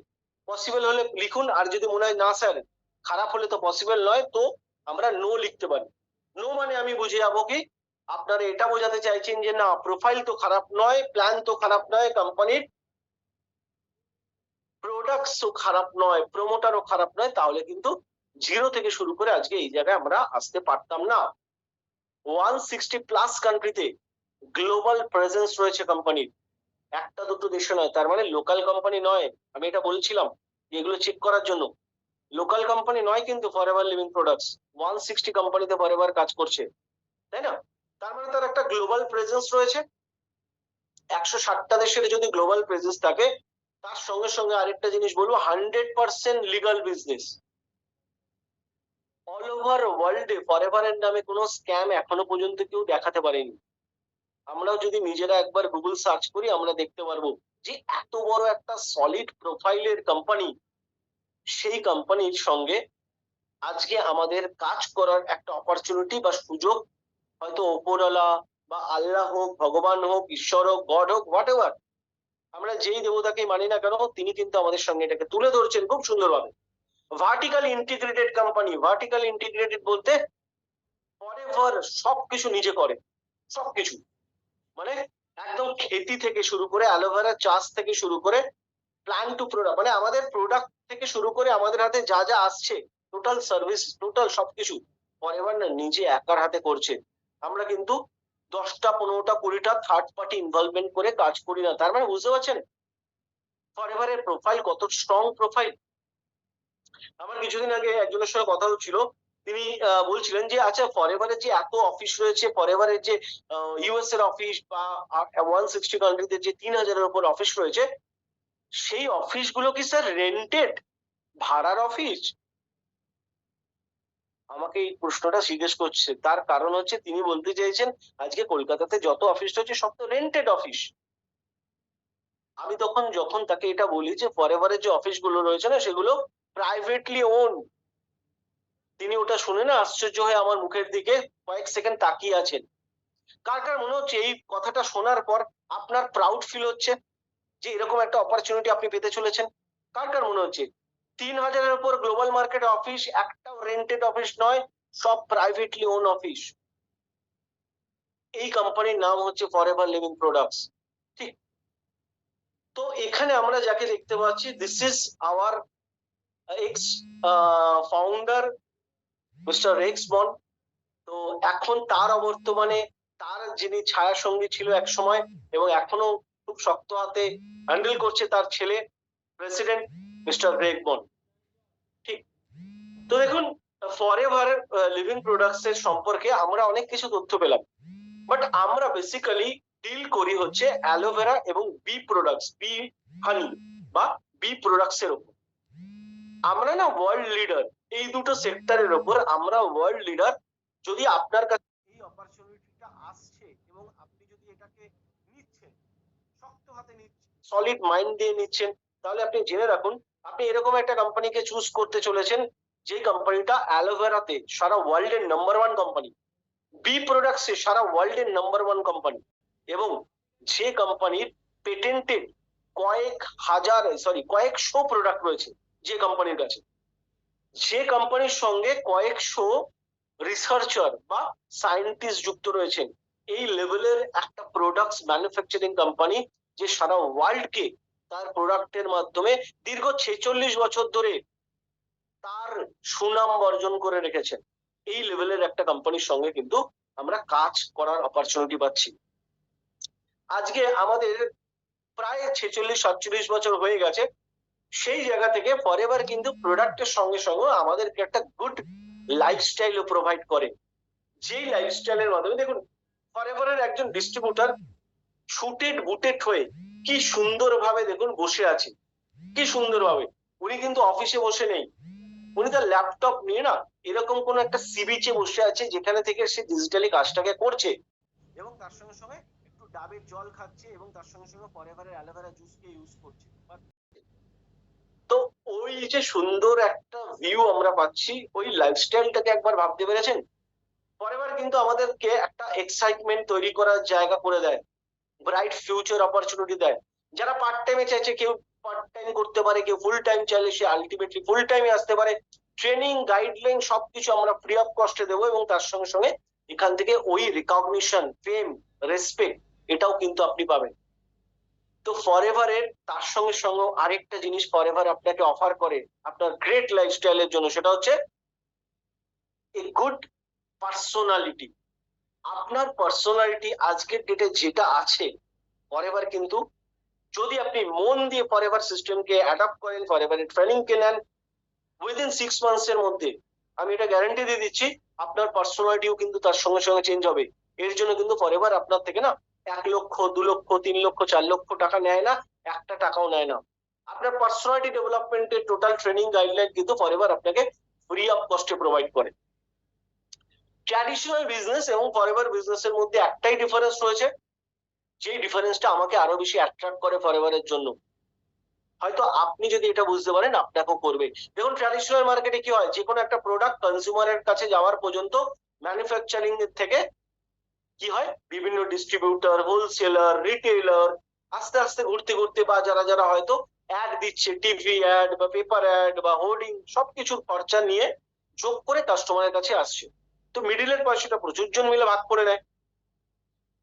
[SPEAKER 2] পসিবল? হলে লিখুন, আর যদি মনে হয় না স্যার খারাপ হলে তো পসিবল নয়, তো আমরা নো লিখতে পারি। নো মানে আমি বুঝে যাবো কি আপনারা এটা বোঝাতে চাইছেন যে না, প্রোফাইল তো খারাপ নয়, প্ল্যান তো খারাপ নয়, কোম্পানির প্রোডাক্টসও খারাপ নয়, প্রমোটারও খারাপ নয়, তাহলে কিন্তু 0 থেকে শুরু করে আজকে এই জায়গায় আমরা আসতে পারতাম না। 160+ কান্ট্রিতে গ্লোবাল প্রেজেন্স রয়েছে কোম্পানির, একটা দুটো দেশে নয়। তার মানে লোকাল কোম্পানি নয়, আমি এটা বলছিলাম এগুলো চেক করার জন্য। লোকাল কোম্পানি নয় কিন্তু ফরএভার লিভিং প্রোডাক্টস 160 কোম্পানিতে ফরএভার কাজ করছে, তাই না? তার মানে তার একটা গ্লোবাল প্রেজেন্স রয়েছে। 160টা দেশের যদি গ্লোবাল প্রেজেন্স থাকে, তার সঙ্গে সঙ্গে আরেকটা জিনিস বলবো, 100% লিগাল বিজনেস। অল ওভার ওয়ার্ল্ডে ফরএভারের নামে কোনো স্ক্যাম এখনো পর্যন্ত কেউ দেখাতে পারেনি। আমরাও যদি নিজেরা একবার গুগল সার্চ করি, আমরা দেখতে পারবো যে এত বড় একটা সলিড প্রোফাইলের কোম্পানি, সেই কোম্পানির সঙ্গে আজকে আমাদের কাজ করার একটা অপরচুনিটি বা সুযোগ, হয়তো ওপরওয়ালা বা আল্লাহ হোক, ভগবান হোক, ঈশ্বর হোক, গড হোক, হোয়াট এভার, আমরা যেই দেবতাকে মানি না কেন, তিনি কিন্তু আমাদের সঙ্গে এটাকে তুলে ধরছেন খুব সুন্দরভাবে। Vertical integrated company, vertical integrated বলতে ফরএভার সবকিছু নিজে করে, সবকিছু মানে একদম খেতি থেকে শুরু করে অ্যালোভেরা চাষ থেকে শুরু করে প্ল্যান টু প্রোডাক্ট, মানে আমাদের প্রোডাক্ট থেকে শুরু করে আমাদের হাতে যা যা আসছে, টোটাল সার্ভিস, টোটাল সবকিছু ফরএভার না নিজে একার হাতে করছে। আমরা কিন্তু 10টা 15টা 20টা থার্ড পার্টি ইনভলভমেন্ট করে কাজ করি না। তার মানে বুঝতে পারছেন ফরএভারের প্রোফাইল কত স্ট্রং প্রোফাইল। আমার কিছুদিন আগে একজনের সঙ্গে কথা হচ্ছিল, তিনি বলছিলেন যে আচ্ছা ফরএভারের যে এত অফিস রয়েছে, ফরএভারের যে ইউএস এর অফিস বা 160 কান্ট্রিতে যে 3000-এর উপর অফিস রয়েছে, সেই অফিসগুলো কি স্যার রেন্টেড, ভাড়ার অফিস? আমাকে এই প্রশ্নটা জিজ্ঞেস করছে। তার কারণ হচ্ছে তিনি বলতে চাইছেন আজকে কলকাতাতে যত অফিস রয়েছে সব তো রেন্টেড অফিস। আমি যখন তাকে এটা বলি যে ফরএভারের যে অফিসগুলো রয়েছে না, সেগুলো প্রাইভেটলি ওন, তিনি ওটা শুনে না আশ্চর্য হয়ে আমার মুখের দিকে কয়েক সেকেন্ড তাকিয়ে আছেন। কার কার মনে হচ্ছে এই কথাটা শোনার পর আপনার প্রাউড ফিল হচ্ছে যে এরকম একটা অপরচুনিটি আপনি পেতে চলেছেন? কার কার মনে হচ্ছে 3000-এর উপর গ্লোবাল মার্কেট অফিস, একটাও রেন্টেড অফিস নয়, সব প্রাইভেটলি ওন অফিস। এই কোম্পানির নাম হচ্ছে ফরএভার লিভিং প্রোডাক্টস। ঠিক, তো এখানে আমরা যাকে দেখতে পাচ্ছি, this is our x founder mister Rex বন। তো এখন তার অবর্তমানে তার যিনি ছায়া সঙ্গী ছিল এক সময় এবং এখনো খুব শক্ত হাতে হ্যান্ডেল করছে, তার ছেলে প্রেসিডেন্ট মিস্টার গ্রেগ বন। ঠিক, তো দেখুন ফরএভার লিভিং প্রোডাক্টস এর সম্পর্কে আমরা অনেক কিছু তথ্য পেলাম, বাট আমরা বেসিক্যালি ডিল করি হচ্ছে অ্যালোভেরা এবং বি প্রোডাক্টস, বি হানি বা বি প্রোডাক্টস এর উপর। আমরা না ওয়ার্ল্ড লিডার এই দুটো সেক্টরের উপর, আমরা ওয়ার্ল্ড লিডার। যদি আপনার কাছে এই অপরচুনিটিটা আসছে এবং আপনি যদি এটাকে নিচ্ছেন, শক্ত হাতে নিচ্ছেন, সলিড মাইন্ড দিয়ে নিচ্ছেন, তাহলে আপনি জেনে রাখুন আপনি এরকম একটা কোম্পানিকে চুজ করতে চলেছেন যে কোম্পানিটা অ্যালোভেরাতে সারা ওয়ার্ল্ডের নাম্বার 1 কোম্পানি, বি প্রোডাক্টসে সারা ওয়ার্ল্ডের নাম্বার 1 কোম্পানি, এবং যে কোম্পানির পেটেন্টেড কয়েকশো প্রোডাক্ট রয়েছে, যে কোম্পানির কাছে, যে কোম্পানির সঙ্গে কয়েকশো রিসার্চার বা সায়েন্টিস্ট যুক্ত রয়েছেন, এই লেভেলের একটা প্রোডাক্টস ম্যানুফ্যাকচারিং কোম্পানি, যে সারা ওয়ার্ল্ডকে তার প্রোডাক্টের মাধ্যমে দীর্ঘ 46 বছর ধরে তার সুনাম অর্জন করে রেখেছেন, এই লেভেলের একটা কোম্পানির সঙ্গে কিন্তু আমরা কাজ করার অপরচুনিটি পাচ্ছি। আজকে আমাদের প্রায় 46-47 বছর হয়ে গেছে, সেই জায়গা থেকে ফরএভার কিন্তু প্রোডাক্টের সঙ্গে সঙ্গে আমাদেরকে একটা গুড লাইফস্টাইলও প্রোভাইড করে, যেই লাইফস্টাইলের মাধ্যমে দেখুন ফরএভারের একজন ডিস্ট্রিবিউটর শুটেড বুটেড হয়ে কি সুন্দরভাবে দেখুন বসে আছে, কি সুন্দরভাবে। উনি কিন্তু অফিসে বসে নেই, উনি তার ল্যাপটপ নিয়ে না এরকম কোন একটা সি বিচে বসে আছে, যেখানে থেকে সে ডিজিটালি কাজটাকে করছে এবং তার সঙ্গে সঙ্গে একটু ডাবের জল খাচ্ছে এবং তার সঙ্গে সঙ্গে ফরএভারের অ্যালোভেরা জুসকে ইউজ করছে। তো ওই যে সুন্দর একটা ভিউ আমরা পাচ্ছি, ওই লাইফস্টাইলটাকে একবার ভাবতে পেরেছেন? ফরএভার কিন্তু আমাদেরকে একটা এক্সাইটমেন্ট তৈরি করার জায়গা করে দেয়, ব্রাইট ফিউচার অপরচুনিটি দেয়। যারা পার্ট টাইমে চাইছে, কেউ পার্ট টাইম করতে পারে, কেউ ফুল টাইম চাইলে সে আলটিমেটলি ফুল টাইমে আসতে পারে। ট্রেনিং, গাইডলাইন সবকিছু আমরা ফ্রি অফ কস্টে দেবো, এবং তার সঙ্গে সঙ্গে এখান থেকে ওই রিকগনিশন, ফেম, রেসপেক্ট এটাও কিন্তু আপনি পাবেন। তো ফরএভারের তার সঙ্গে সঙ্গে আরেকটা জিনিস ফরএভার আপনাকে অফার করে আপনার গ্রেট লাইফস্টাইলের জন্য, সেটা হচ্ছে এ গুড পার্সোনালিটি। আপনার পার্সোনালিটি আজকের ডেটে যেটা আছে, ফরএভার কিন্তু যদি আপনি মন দিয়ে ফরএভার সিস্টেমকে অ্যাডাপ্ট করেন, ফরএভারের ট্রেনিং কে নেন, উইদিন 6 মান্থস এর মধ্যে আমি এটা গ্যারান্টি দিয়ে দিচ্ছি আপনার পার্সোনালিটিও কিন্তু তার সঙ্গে সঙ্গে চেঞ্জ হবে। এর জন্য কিন্তু ফরএভার আপনার থেকে না 1 লক্ষ, 2 লক্ষ, 3 লক্ষ, 4 লক্ষ টাকা নেয় না, একটা টাকাও নেয় না। আপনার পার্সোনালিটি ডেভেলপমেন্টের টোটাল ট্রেনিং গাইডলাইন কিন্তু ফরএভার আপনাকে ফ্রি অফ কস্টে প্রোভাইড করে। ট্র্যাডিশনাল বিজনেস এবং ফরএভার বিজনেসের মধ্যে একটাই ডিফারেন্স রয়েছে, যে ডিফারেন্সটা আমাকে আরো বেশি অ্যাট্রাক্ট করে ফরএভারের জন্য। হয়তো আপনি যদি এটা বুঝতে পারেন আপনাকেও করবে। দেখুন, ট্র্যাডিশনাল মার্কেটে কি হয়, যে কোনো একটা প্রোডাক্ট কনজিউমারের কাছে যাওয়ার পর্যন্ত ম্যানুফ্যাকচারিং এর থেকে কি হয়, বিভিন্ন ডিস্ট্রিবিউটর, হোলসেলার, রিটেইলার আস্তে আস্তে ঘুরতে ঘুরতে, বা যারা যারা হয়তো অ্যাড দিচ্ছে, টিভি অ্যাড বা পেপার অ্যাড বা হোর্ডিং, সবকিছুর খরচা নিয়ে যোগ করে কাস্টমারের কাছে আসছে। তো মিডিলের পয়সাটা প্রচুর জন মিলে ভাগ করে নেয়।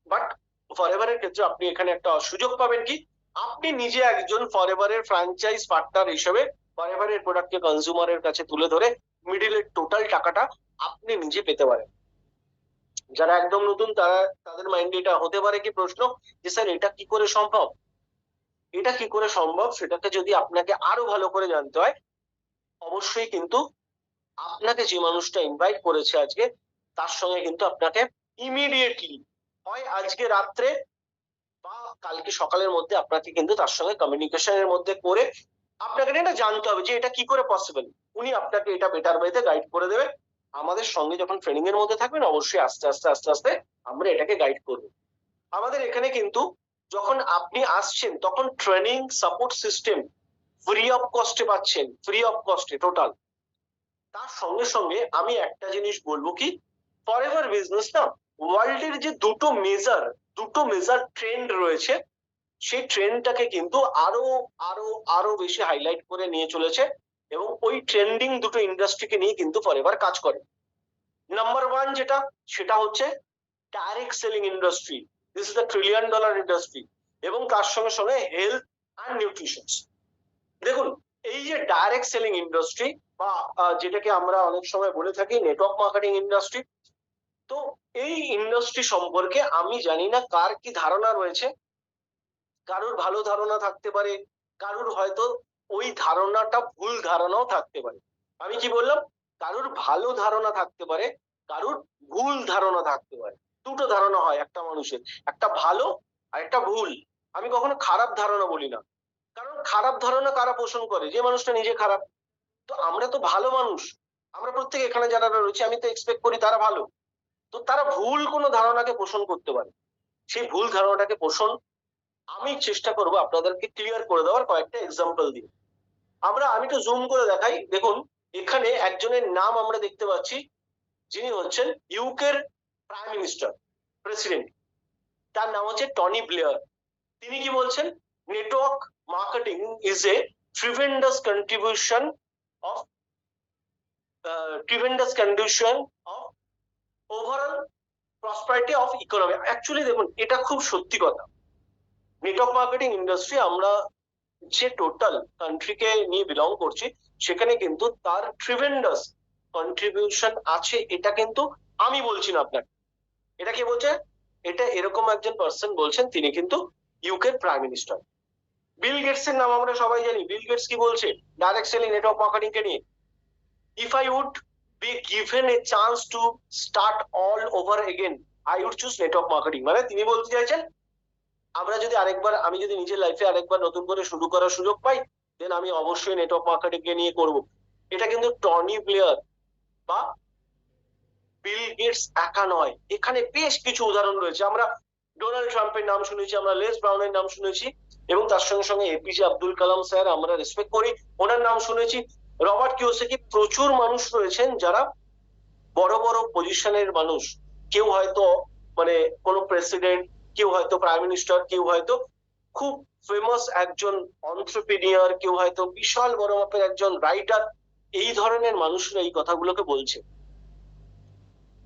[SPEAKER 2] বাট ফরএভারের ক্ষেত্রে আপনি এখানে একটা সুযোগ পাবেন, কি আপনি নিজে একজন ফরএভারের ফ্র্যাঞ্চাইজ পার্টনার হিসেবে ফরএভারের প্রোডাক্টকে কনজিউমারের কাছে তুলে ধরে মিডিলের টোটাল টাকাটা আপনি নিজে পেতে পারেন। যারা একদম নতুন তাদের মাইন্ডে এটা হতে পারে কি প্রশ্ন, যে স্যার এটা কি করে সম্ভব? এটা কি করে সম্ভব সেটাকে যদি আপনাকে আরো ভালো করে জানতে হয়, অবশ্যই কিন্তু আপনাকে যে মানুষটা ইনভাইট করেছে আজকে, তার সঙ্গে কিন্তু আপনাকে ইমিডিয়েটলি হয় আজকে রাত্রে বা কালকে সকালের মধ্যে আপনাকে কিন্তু তার সঙ্গে কমিউনিকেশনের মধ্যে করে আপনাকে এটা জানতে হবে যে এটা কি করে পসিবল। উনি আপনাকে এটা বেটার ওয়েতে গাইড করে দেবে। আমাদের সঙ্গে যখন ট্রেনিং এর মধ্যে থাকবেন, অবশ্যই আস্তে আস্তে আস্তে আস্তে আমরা এটাকে গাইড করব। আমাদের এখানে কিন্তু যখন আপনি আসছেন, তখন training support system free of কস্টে পাচ্ছেন, ফ্রি অফ কস্টে টোটাল। তার সঙ্গে সঙ্গে আমি একটা জিনিস বলবো, কি ফরএভার বিজনেস না ওয়ার্ল্ডের যে দুটো মেজার ট্রেন্ড রয়েছে, সেই ট্রেন্ডটাকে কিন্তু আরো আরো আরো বেশি হাইলাইট করে নিয়ে চলেছে, এবং ওই ট্রেন্ডিং দুটো ইন্ডাস্ট্রিকে নিয়ে কিন্তু ফরএভার কাজ করে। নাম্বার ওয়ান যেটা, সেটা হচ্ছে direct selling industry. This is the $1 trillion industry, এবং তার সঙ্গে সঙ্গে হেলথ অ্যান্ড নিউট্রিশন। দেখুন, এই যে ডাইরেক্ট সেলিং ইন্ডাস্ট্রি বা যেটাকে আমরা অনেক সময় বলে থাকি নেটওয়ার্ক মার্কেটিং ইন্ডাস্ট্রি, তো এই ইন্ডাস্ট্রি সম্পর্কে আমি জানি না কার কি ধারণা রয়েছে। কারুর ভালো ধারণা থাকতে পারে, কারুর হয়তো ওই ধারণাটা ভুল ধারণাও থাকতে পারে। আমি কি বললাম, কারুর ভালো ধারণা থাকতে পারে, কারুর ভুল ধারণা থাকতে পারে। দুটো ধারণা হয় একটা মানুষের, একটা ভালো আর একটা ভুল। আমি কখনো খারাপ ধারণা বলি না, কারণ খারাপ ধারণা কারা পোষণ করে, যে মানুষটা নিজে খারাপ। তো আমরা তো ভালো মানুষ, আমরা প্রত্যেকে এখানে যারা রয়েছে আমি তো এক্সপেক্ট করি তারা ভালো। তো তারা ভুল কোনো ধারণাকে পোষণ করতে পারে, সেই ভুল ধারণাটাকে পোষণ আমি চেষ্টা করব আপনাদেরকে ক্লিয়ার করে দেওয়ার কয়েকটা এক্সাম্পল দিয়ে। আমি একটু জুম করে দেখাই। দেখুন, এখানে একজনের নাম আমরা দেখতে পাচ্ছি, যিনি হচ্ছেন ইউকের প্রাইম মিনিস্টার, প্রেসিডেন্ট। তার নাম হচ্ছে টনি ব্লেয়ার। তিনি কি বলছেন, network marketing is a tremendous contribution of overall prosperity of economy. Actually দেখুন, এটা খুব সত্যি কথা। নেটওয়ার্ক মার্কেটিং ইন্ডাস্ট্রি আমরা যে টোটাল কান্ট্রিকে নিয়ে বিলং করছি, সেখানে কিন্তু তার ট্রিমেন্ডাস কন্ট্রিবিউশন আছে। এটা কিন্তু আমি বলছি না আপনাকে, এটা কে বলছে, এটা এরকম একজন পার্সন বলছেন, তিনি কিন্তু ইউকের প্রাইম মিনিস্টার। বিল গেটস এর নাম আমরা সবাই জানি। বিল গেটস কি বলছে ডাইরেক্ট সেলিং নেটওয়ার্ক মার্কেটিং কে নিয়ে, if I would be given a chance to start all over again, I would choose network marketing. মানে তিনি বলতে চাইছেন, আমি যদি নিজের লাইফে আরেকবার নতুন করে শুরু করার সুযোগ পাই, দেন আমি অবশ্যই নেটওয়ার্ক মার্কেটিং কে নিয়ে করব। এটা কিন্তু টনি ব্লেয়ার বা বিল গেটস একা নয়, এখানে বেশ কিছু উদাহরণ রয়েছে। আমরা ডোনাল্ড ট্রাম্পের নাম শুনেছি, আমরা লেস ব্রাউনের নাম শুনেছি, এবং তার সঙ্গে সঙ্গে এপিজে আব্দুল কালাম স্যার আমরা রেসপেক্ট করি, ওনার নাম শুনেছি। রবার্ট কিওসাকি, প্রচুর মানুষ রয়েছেন যারা বড় বড় পজিশনের মানুষ, কেউ হয়তো মানে কোনো প্রেসিডেন্ট, কেউ হয়তো প্রাইম মিনিস্টার, কেউ হয়তো খুব ফেমাস একজন অন্ত্রপ্রেনিয়ার, কেউ হয়তো বিশাল বড় মাপের একজন রাইটার, এই ধরনের মানুষরা এই কথাগুলোকে বলছে।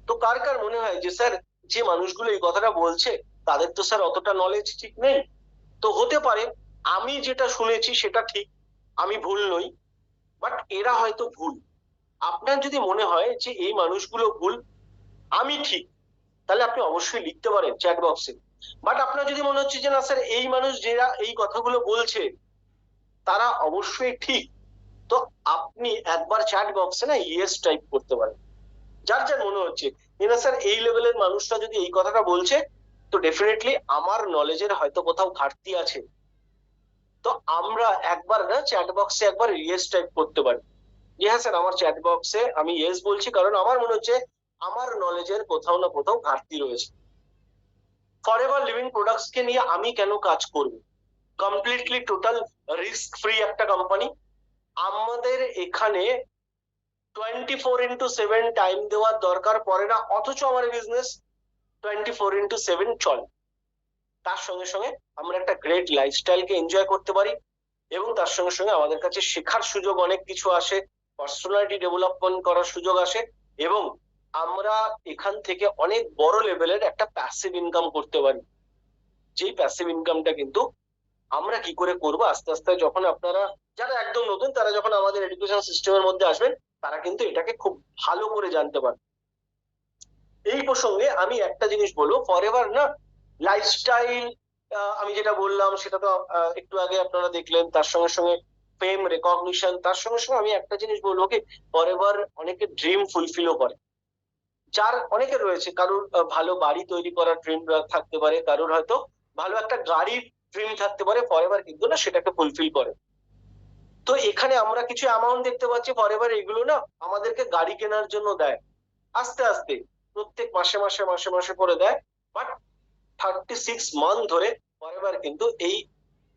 [SPEAKER 2] তো কার কার মনে হয় যে স্যার যে মানুষগুলো এই কথাটা বলছে তাদের তো স্যার অতটা নলেজ ঠিক নেই? তো হতে পারে আমি যেটা শুনেছি সেটা ঠিক, আমি ভুল নই, বাট এরা হয়তো ভুল। আপনার যদি মনে হয় যে এই মানুষগুলো ভুল, আমি ঠিক, তাহলে আপনি অবশ্যই লিখতে পারেন চ্যাট বক্সে। বাট আপনার যদি মনে হচ্ছে যে না স্যার এই মানুষ যারা এই কথাগুলো বলছে তারা অবশ্যই ঠিক, তো আপনি একবার চ্যাট বক্সে না ইয়েস টাইপ করতে পারেন। যার যার মনে হচ্ছে যে না স্যার এই লেভেলের মানুষটা যদি এই কথাটা বলছে, তো ডেফিনেটলি আমার নলেজের হয়তো কোথাও ঘাটতি আছে। তো আমরা একবার না চ্যাট বক্সে একবার ইয়েস টাইপ করতে পারি যে হ্যাঁ স্যার আমার চ্যাট বক্সে আমি ইয়েস বলছি, কারণ আমার মনে হচ্ছে আমার নলেজের কোথাও না কোথাও ঘাটতি রয়েছে। ফরএভার লিভিং প্রোডাক্টস কে নিয়ে আমি কেন কাজ করব? কমপ্লিটলি টোটাল রিস্ক ফ্রি একটা কোম্পানি। আমাদের এখানে 24x7 টাইম দেওয়ার দরকার পড়ে না, অথচ আমার বিজনেস 24x7 চলে। তার সঙ্গে সঙ্গে আমরা একটা গ্রেট লাইফস্টাইলকে এনজয় করতে পারি, এবং তার সঙ্গে সঙ্গে আমাদের কাছে শেখার সুযোগ অনেক কিছু আসে, পার্সোনালিটি ডেভেলপমেন্ট করার সুযোগ আসে, এবং আমরা এখান থেকে অনেক বড় লেভেলের একটা প্যাসিভ ইনকাম করতে পারি। যেই প্যাসিভ ইনকামটা কিন্তু আমরা কি করে করব আস্তে আস্তে, যখন আপনারা যারা একদম নতুন তারা যখন আমাদের এডুকেশন সিস্টেমের মধ্যে আসবেন, তারা কিন্তু এটাকে খুব ভালো করে জানতে পারবে। এই প্রসঙ্গে আমি একটা জিনিস বলবো, ফরএভার না লাইফস্টাইল, আমি যেটা বললাম সেটা তো একটু আগে আপনারা দেখলেন, তার সঙ্গে সঙ্গে ফেম রেকগনিশন, তার সঙ্গে সঙ্গে আমি একটা জিনিস বলবো কি, ফরএভার অনেকে ড্রিম ফুলফিলও করে। যার অনেকের রয়েছে, কারুর ভালো বাড়ি তৈরি করার ড্রিম থাকতে পারে, কারুর হয়তো ভালো একটা গাড়ির ড্রিম থাকতে পারে, ফরএভার কিন্তু না সেটাকে ফুলফিল করে। তো এখানে আমরা কিছু অ্যামাউন্ট দেখতে পাচ্ছি, ফরএভার এগুলো না আমাদেরকে গাড়ি কেনার জন্য দেয় আস্তে আস্তে, প্রত্যেক মাসে মাসে মাসে মাসে করে দেয়। বাট 36 মান্থ ধরে ফরএভার কিন্তু এই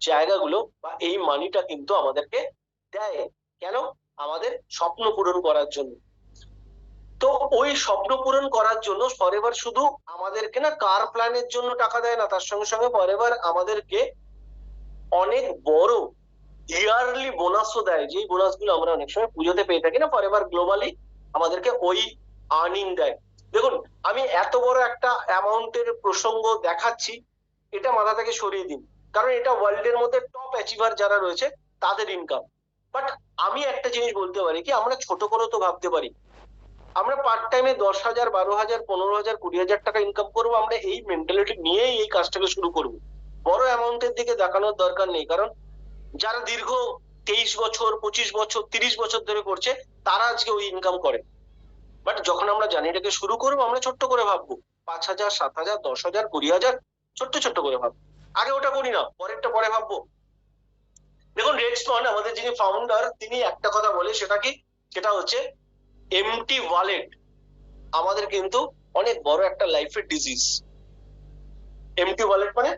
[SPEAKER 2] জায়গাগুলো বা এই মানিটা কিন্তু আমাদেরকে দেয়। কেন? আমাদের স্বপ্ন পূরণ করার জন্য। তো ওই স্বপ্ন পূরণ করার জন্য ফরএভার শুধু আমাদেরকে না কার প্ল্যানের জন্য টাকা দেয় না, তার সঙ্গে সঙ্গে ফরএভার আমাদেরকে অনেক বড় ইয়ারলি বোনাসও দেয়, যেই বোনাস গুলো আমরা অনেক সময় পুজোতে পেয়ে থাকি না, ফরএভার গ্লোবালি আমাদেরকে ওই আর্নিং দেয়। দেখুন, আমি এত বড় একটা অ্যামাউন্টের প্রসঙ্গ দেখাচ্ছি, এটা মাথা থেকে সরিয়ে দিন, কারণ এটা ওয়ার্ল্ডের মধ্যে টপ অ্যাচিভার যারা রয়েছে তাদের ইনকাম। বাট আমি একটা জিনিস বলতে পারি কি, আমরা ছোট করে তো ভাবতে পারি, আমরা পার্ট টাইমে 10,000, 12,000, 15,000, 20,000 টাকা ইনকাম করবো, আমরা এই মেন্টালিটি নিয়েই এই কাজটাকে শুরু করবো। বড় অ্যামাউন্টের দিকে দেখানোর দরকার নেই, কারণ যারা দীর্ঘ 23 বছর, 25 বছর, 30 বছর ধরে করছে তারা আজকে ওই ইনকাম করে। বাট যখন আমরা জানি এটাকে শুরু করবো, আমরা ছোট্ট করে ভাববো, 5,000, 7,000, 10,000, 20,000, ছোট্ট ছোট্ট করে ভাববো। আগে ওটা করি না, পরেরটা পরে ভাববো। দেখুন, রেডস্টোন আমাদের যিনি ফাউন্ডার, তিনি একটা কথা বলে, সেটা কি, সেটা হচ্ছে এমটি ওয়ালেট আমাদের কিন্তু অনেক বড় একটা লাইফের ডিজিজ। এমটি ওয়ালেট মানে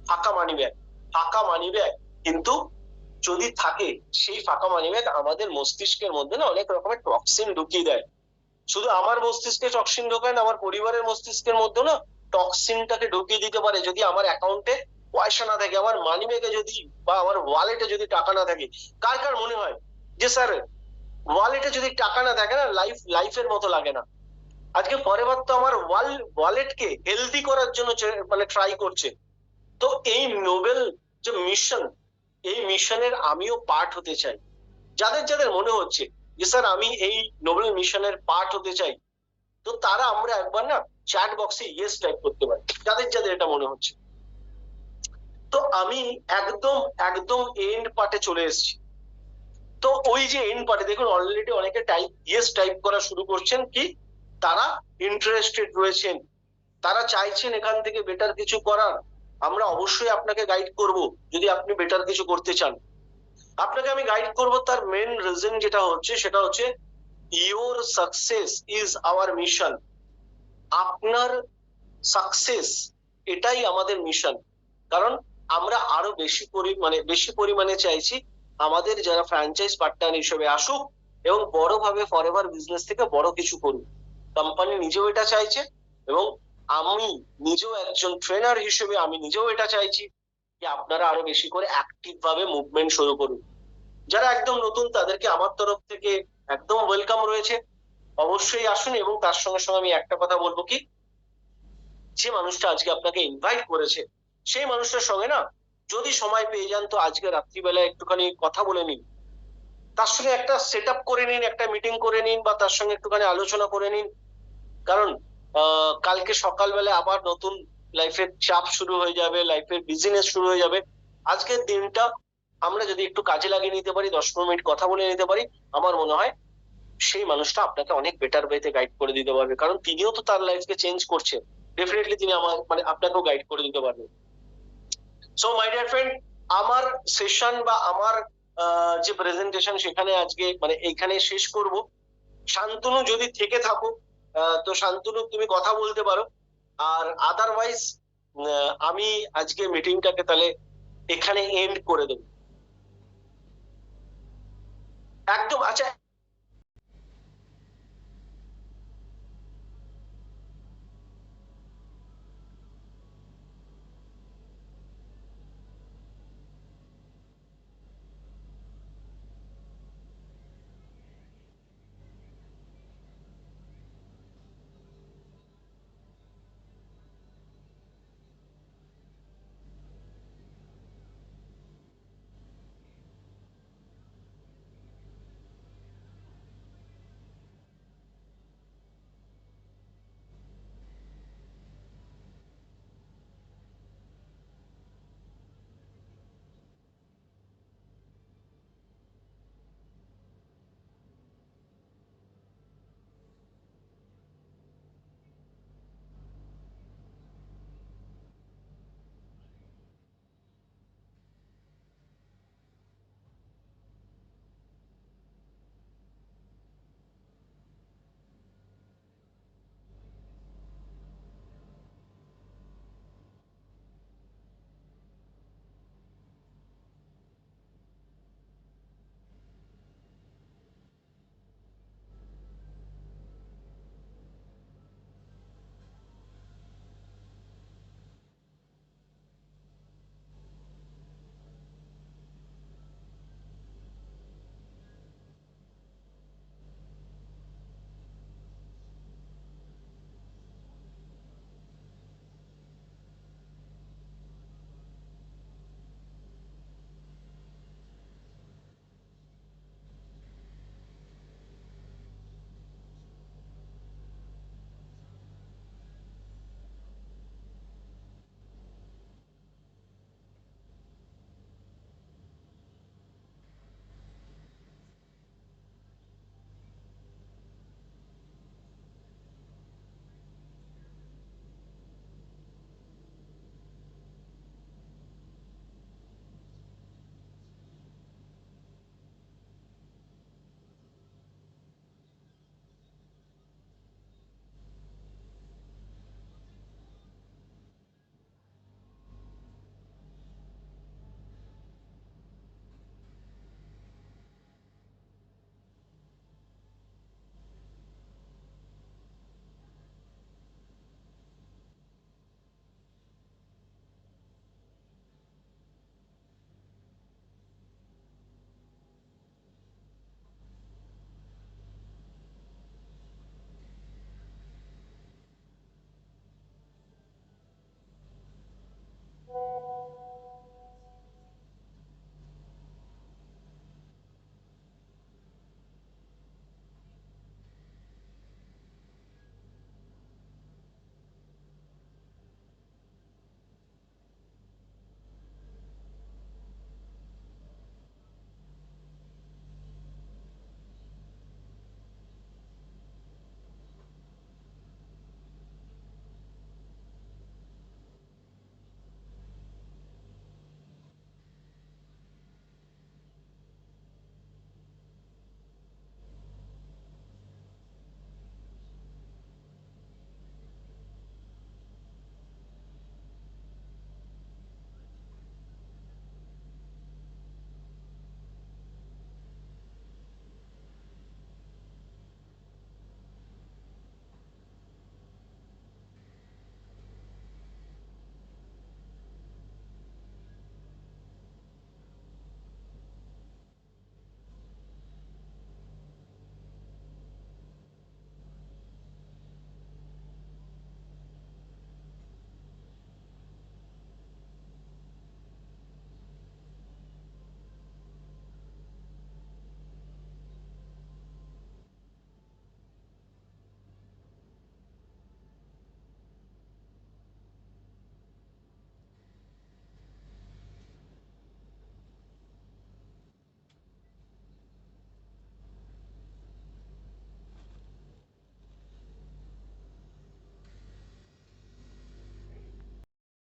[SPEAKER 2] ফাঁকা মানি ব্যাগ। ফাঁকা মানি ব্যাগ কিন্তু যদি থাকে, সেই ফাঁকা মানি ব্যাগ আমাদের মস্তিষ্কের মধ্যে না অনেক রকমের টক্সিন ঢুকিয়ে দেয়। শুধু আমার মস্তিষ্কে টক্সিন ঢোকায় না, আমার পরিবারের মস্তিষ্কের মধ্যে না টক্সিনটাকে ঢুকিয়ে দিতে পারে। যদি আমার অ্যাকাউন্টে পয়সা না থাকে, আমার মানি ব্যাগে যদি বা আমার ওয়ালেটে যদি টাকা না থাকে, কার কার মনে হয় যে স্যার ওয়ালেটে যদি টাকা না থাকে না, লাইফের মতো লাগে না? আজকে ফরএভার তো আমার ওয়ালেটকে হেলদি করার জন্য মানে ট্রাই করছে। তো এই নোবেল যে মিশন, এই মিশনের আমিও পার্ট হতে চাই। যাদের যাদের মনে হচ্ছে যে স্যার আমি এই নোবেল মিশনের পার্ট হতে চাই, তো তারা আমরা একবার না চ্যাট বক্সে ইয়েস টাইপ করতে পারি, যাদের যাদের এটা মনে হচ্ছে। তো আমি একদম একদম এন্ড পার্টে চলে এসেছি। তো ওই যে এন্ড পার্টে দেখুন, অলরেডি অনেকে ইয়েস টাইপ করা শুরু করছেন, কি তারা ইন্টারেস্টেড রয়েছেন, তারা চাইছেন এখান থেকে বেটার কিছু করার। আমরা অবশ্যই আপনাকে গাইড করব যদি আপনি বেটার কিছু করতে চান। আপনাকে আমি গাইড করব, তার মেন রিজন যেটা হচ্ছে সেটা হচ্ছে your success is our mission. আপনার সাকসেস এটাই আমাদের মিশন। কারণ আমরা আরো বেশি পরিমাণে চাইছি আমাদের যারা ফ্র্যাঞ্চাইজ পার্টনার হিসেবে আসুক এবং বড়ভাবে ফরএভার বিজনেস থেকে বড় কিছু করুক। কোম্পানি নিজেও এটা চাইছে, এবং আমি নিজেও একজন ট্রেনার হিসেবে আমি নিজেও এটা চাইছি যে আপনারা আরো বেশি করে অ্যাক্টিভ ভাবে মুভমেন্ট শুরু করুন। যারা একদম নতুন তাদেরকে আমার তরফ থেকে একদম ওয়েলকাম রয়েছে, অবশ্যই আসুন। এবং তার সঙ্গে সঙ্গে আমি একটা কথা বলবো কি, যে মানুষটা আজকে আপনাকে ইনভাইট করেছে সেই মানুষটার সঙ্গে না যদি সময় পেয়ে যান তো আজকে রাত্রিবেলা একটুখানি কথা বলে নিন, তার সঙ্গে একটা সেট আপ করে নিন, একটা মিটিং করে নিন, বা তার সঙ্গে একটুখানি আলোচনা করে নিন। কারণ কালকে সকালবেলা আবার নতুন লাইফের চাপ শুরু হয়ে যাবে, লাইফের বিজনেস শুরু হয়ে যাবে। আজকের দিনটা আমরা যদি একটু কাজে লাগিয়ে নিতে পারি, 10-15 মিনিট কথা বলে নিতে পারি, আমার মনে হয় সেই মানুষটা আপনাকে অনেক বেটার ওয়েতে গাইড করে দিতে পারবে। কারণ তিনিও তো তার লাইফকে চেঞ্জ করছে, ডেফিনেটলি তিনি আমার মানে আপনাকেও গাইড করে দিতে পারবে। সো মাই ডিয়ার ফ্রেন্ড, আমার সেশন বা আমার যে প্রেজেন্টেশন সেখানে আজকে মানে এইখানে শেষ করব। শান্তনু যদি থেকে থাকো, তো শান্তনু তুমি কথা বলতে পারো। আর আদারওয়াইজ আমি আজকে মিটিংটাকে তাহলে এখানে এন্ড করে দেবো। একদম। আচ্ছা,